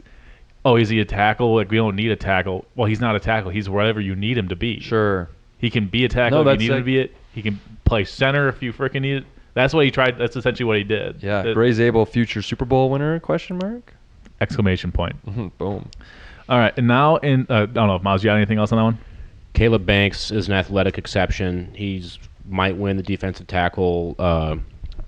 Oh, is he a tackle? Like we don't need a tackle. Well, he's not a tackle. He's whatever you need him to be. Sure. He can be a tackle No, if you that's need him to sick. be it. He can play center if you freaking need it. That's what he tried. That's essentially what he did. Yeah. That- Gray Zabel, future Super Bowl winner? Question mark. Exclamation point. Boom. All right, and now I don't know if Miles, you got anything else on that one? Caleb Banks is an athletic exception. He's might win the defensive tackle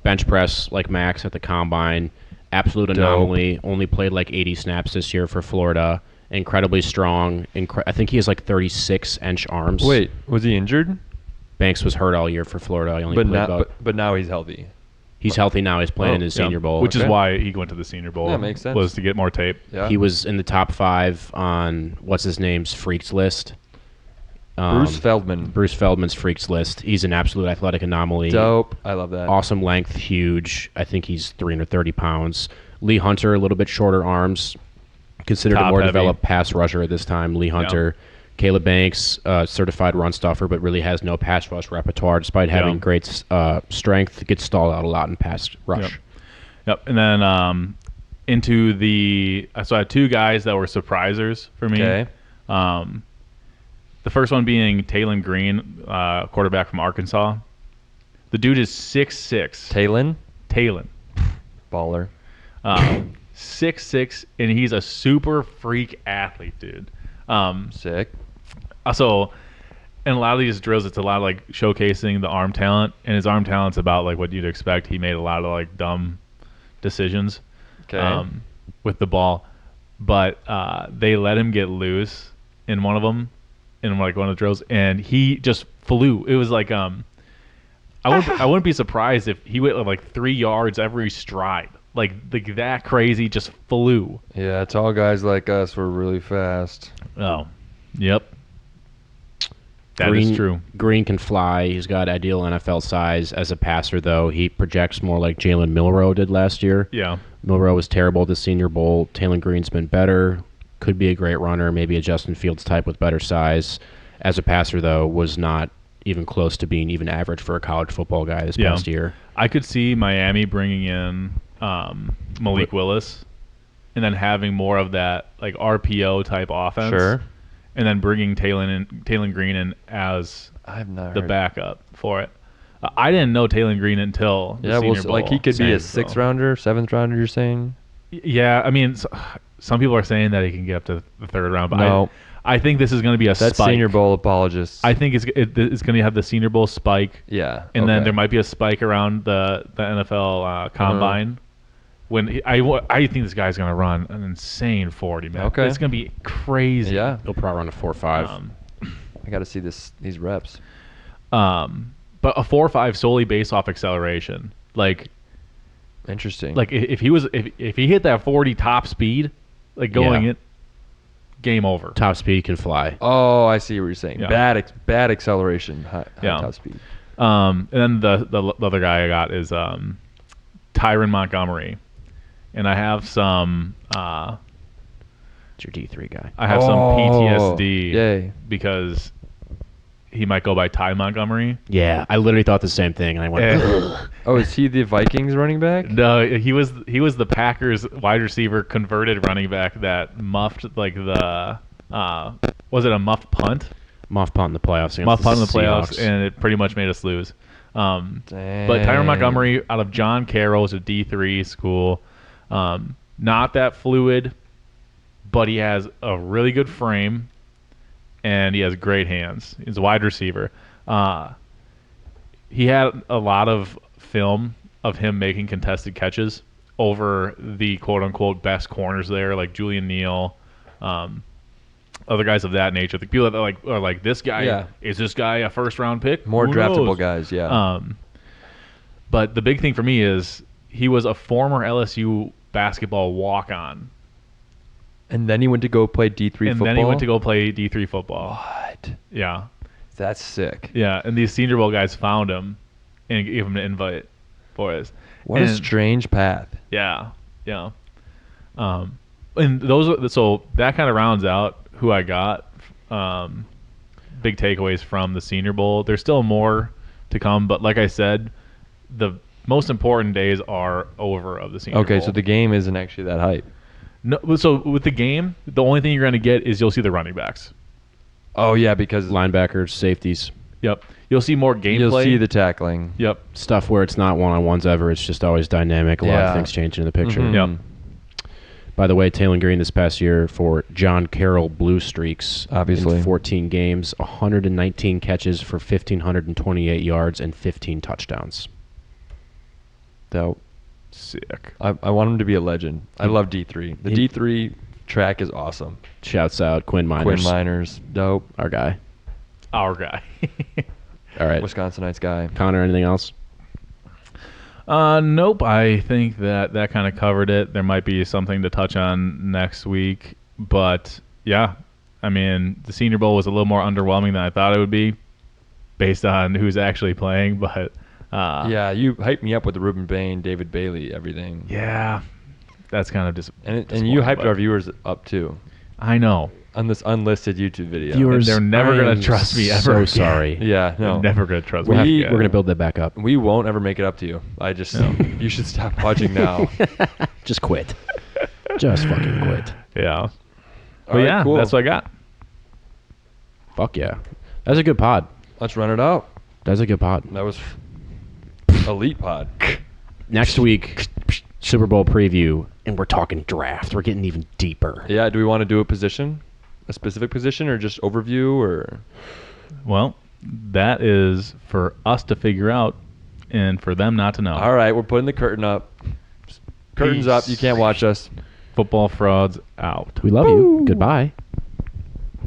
bench press like Max at the combine. Absolute anomaly. Only played like 80 snaps this year for Florida. Incredibly strong. I think he has like 36-inch arms. Wait, was he injured? Banks was hurt all year for Florida. He only But played about. but now he's healthy. He's healthy now. He's playing in his Yeah, Senior Bowl. which is Okay. why he went to the Senior Bowl. Yeah, makes sense. Was to get more tape. Yeah. He was in the top 5 on what's his name's freaks list. Bruce Feldman. Bruce Feldman's freaks list. He's an absolute athletic anomaly. Dope. I love that. Awesome length, huge. I think he's 330 pounds. Lee Hunter, a little bit shorter arms. Considered a Top more heavy. developed pass rusher at this time. Lee Hunter. Caleb Banks, certified run stuffer, but really has no pass rush repertoire despite having Yeah. great strength. Gets stalled out a lot in pass rush. Yep. And then into the so I had two guys that were surprisers for me. Okay. The first one being Taylon Green, quarterback from Arkansas. The dude is 6'6". Talon. Taylon. Baller. 6'6", and he's a super freak athlete, dude. Sick. So in a lot of these drills, it's a lot of like showcasing the arm talent, and his arm talent's about like what you'd expect. He made a lot of like dumb decisions Okay. with the ball, but they let him get loose in one of them, in like one of the drills, and he just flew. It was like I wouldn't be surprised if he went like 3 yards every stride, like that crazy, just flew. Yeah, tall guys like us were really fast. Oh, yep. That is true. Green can fly. He's got ideal NFL size. As a passer, though, he projects more like Jalen Milroe did last year. Yeah. Milroe was terrible at the Senior Bowl. Taylon Green's been better. Could be a great runner, maybe a Justin Fields type with better size. As a passer, though, was not even close to being even average for a college football guy this past year. I could see Miami bringing in Malik Willis and then having more of that like RPO type offense. Sure. And then bringing Taylon Green in as I've not the heard. backup for it. I didn't know Taylon Green until the Yeah, well, Senior Bowl. like he could be a So- 6th rounder, 7th rounder. You're saying? Yeah, I mean, some people are saying that he can get up to the 3rd round, but No. I think this is going to be a That's spike. Senior Bowl apologists. I think it's going to have the Senior Bowl spike. Yeah. And then okay. there might be a spike around the NFL combine. When I think this guy's going to run an insane 40, man. Okay. It's going to be crazy. Yeah. He'll probably run a 4.5. I got to see these reps. But a 4.5 solely based off acceleration. Like Interesting. if he hit that 40 top speed, like going Yeah. in, game over. Top speed can fly. Oh, I see what you're saying. Yeah. Bad acceleration, high Yeah. top speed. And then the other guy I got is Tyron Montgomery, and I have some It's your D3 guy. I have some PTSD Yay. because he might go by Ty Montgomery. Yeah, I literally thought the same thing, and I went, And- Oh, is he the Vikings running back? No, he was the Packers wide receiver converted running back that muffed like the was it a muffed punt? Muff punt in the playoffs. against Muffed punt in the playoffs, Seahawks. and it pretty much made us lose. But Dang. Tyron Montgomery out of John Carroll's a D3 school, not that fluid, but he has a really good frame, and he has great hands. He's a wide receiver. He had a lot of film of him making contested catches over the quote-unquote best corners there, like Julian Neal, other guys of that nature. The people that are like this guy, Yeah. is this guy a first-round pick? More Who draftable knows? guys, yeah. But the big thing for me is he was a former LSU basketball walk-on And then he went to go play D3 and football. then he went to go play D3 football. What? Yeah. That's sick. Yeah, and these Senior Bowl guys found him and gave him an invite for us. What a And- strange path. Yeah, yeah. And so that kind of rounds out who I got. Big takeaways from the Senior Bowl. There's still more to come, but like I said, the most important days are over of the Senior Bowl. Okay, so the game isn't actually that hype. No, so with the game, the only thing you're going to get is you'll see the running backs. Oh yeah, because Linebackers, safeties, Yep. You'll see more gameplay. you'll see the tackling. Yep. stuff where it's not one-on-ones ever. It's just always dynamic. A lot Yeah. of things changing in the picture. Mhm. Yep. By the way, Taylor Green this past year for John Carroll Blue Streaks. Obviously. In 14 games, 119 catches for 1,528 yards and 15 touchdowns. Dope. Sick. I want him to be a legend. I love D3. The He- D3 track is awesome. Shouts out Quinn Miners, Quinn Miners, dope. our guy. Our guy. All right. Wisconsinites guy. Connor, anything else? Nope. I think that kind of covered it. There might be something to touch on next week, but yeah, I mean, the Senior Bowl was a little more underwhelming than I thought it would be, based on who's actually playing. But Yeah, you hyped me up with the Ruben Bain, David Bailey, everything. yeah, that's kind of And you hyped our viewers up too I know. on this unlisted YouTube video. Viewers, They're never I gonna am trust me ever So again. sorry. Yeah, no. I'm never gonna trust We're me. going to build that back up. We won't ever make it up to you. I just No. you should stop watching now. Just quit. Just fucking quit. Yeah. But right, yeah, cool. that's what I got. Fuck yeah. That's a good pod. Let's run it out. That's a good pod. That was elite pod. Next week, Super Bowl preview, and we're talking draft. We're getting even deeper. Yeah, do we want to do a specific position, or just overview, or Well, that is for us to figure out and for them not to know. all right, we're putting the curtain up. Curtains up. You can't watch us. Football frauds out. We love you. Goodbye.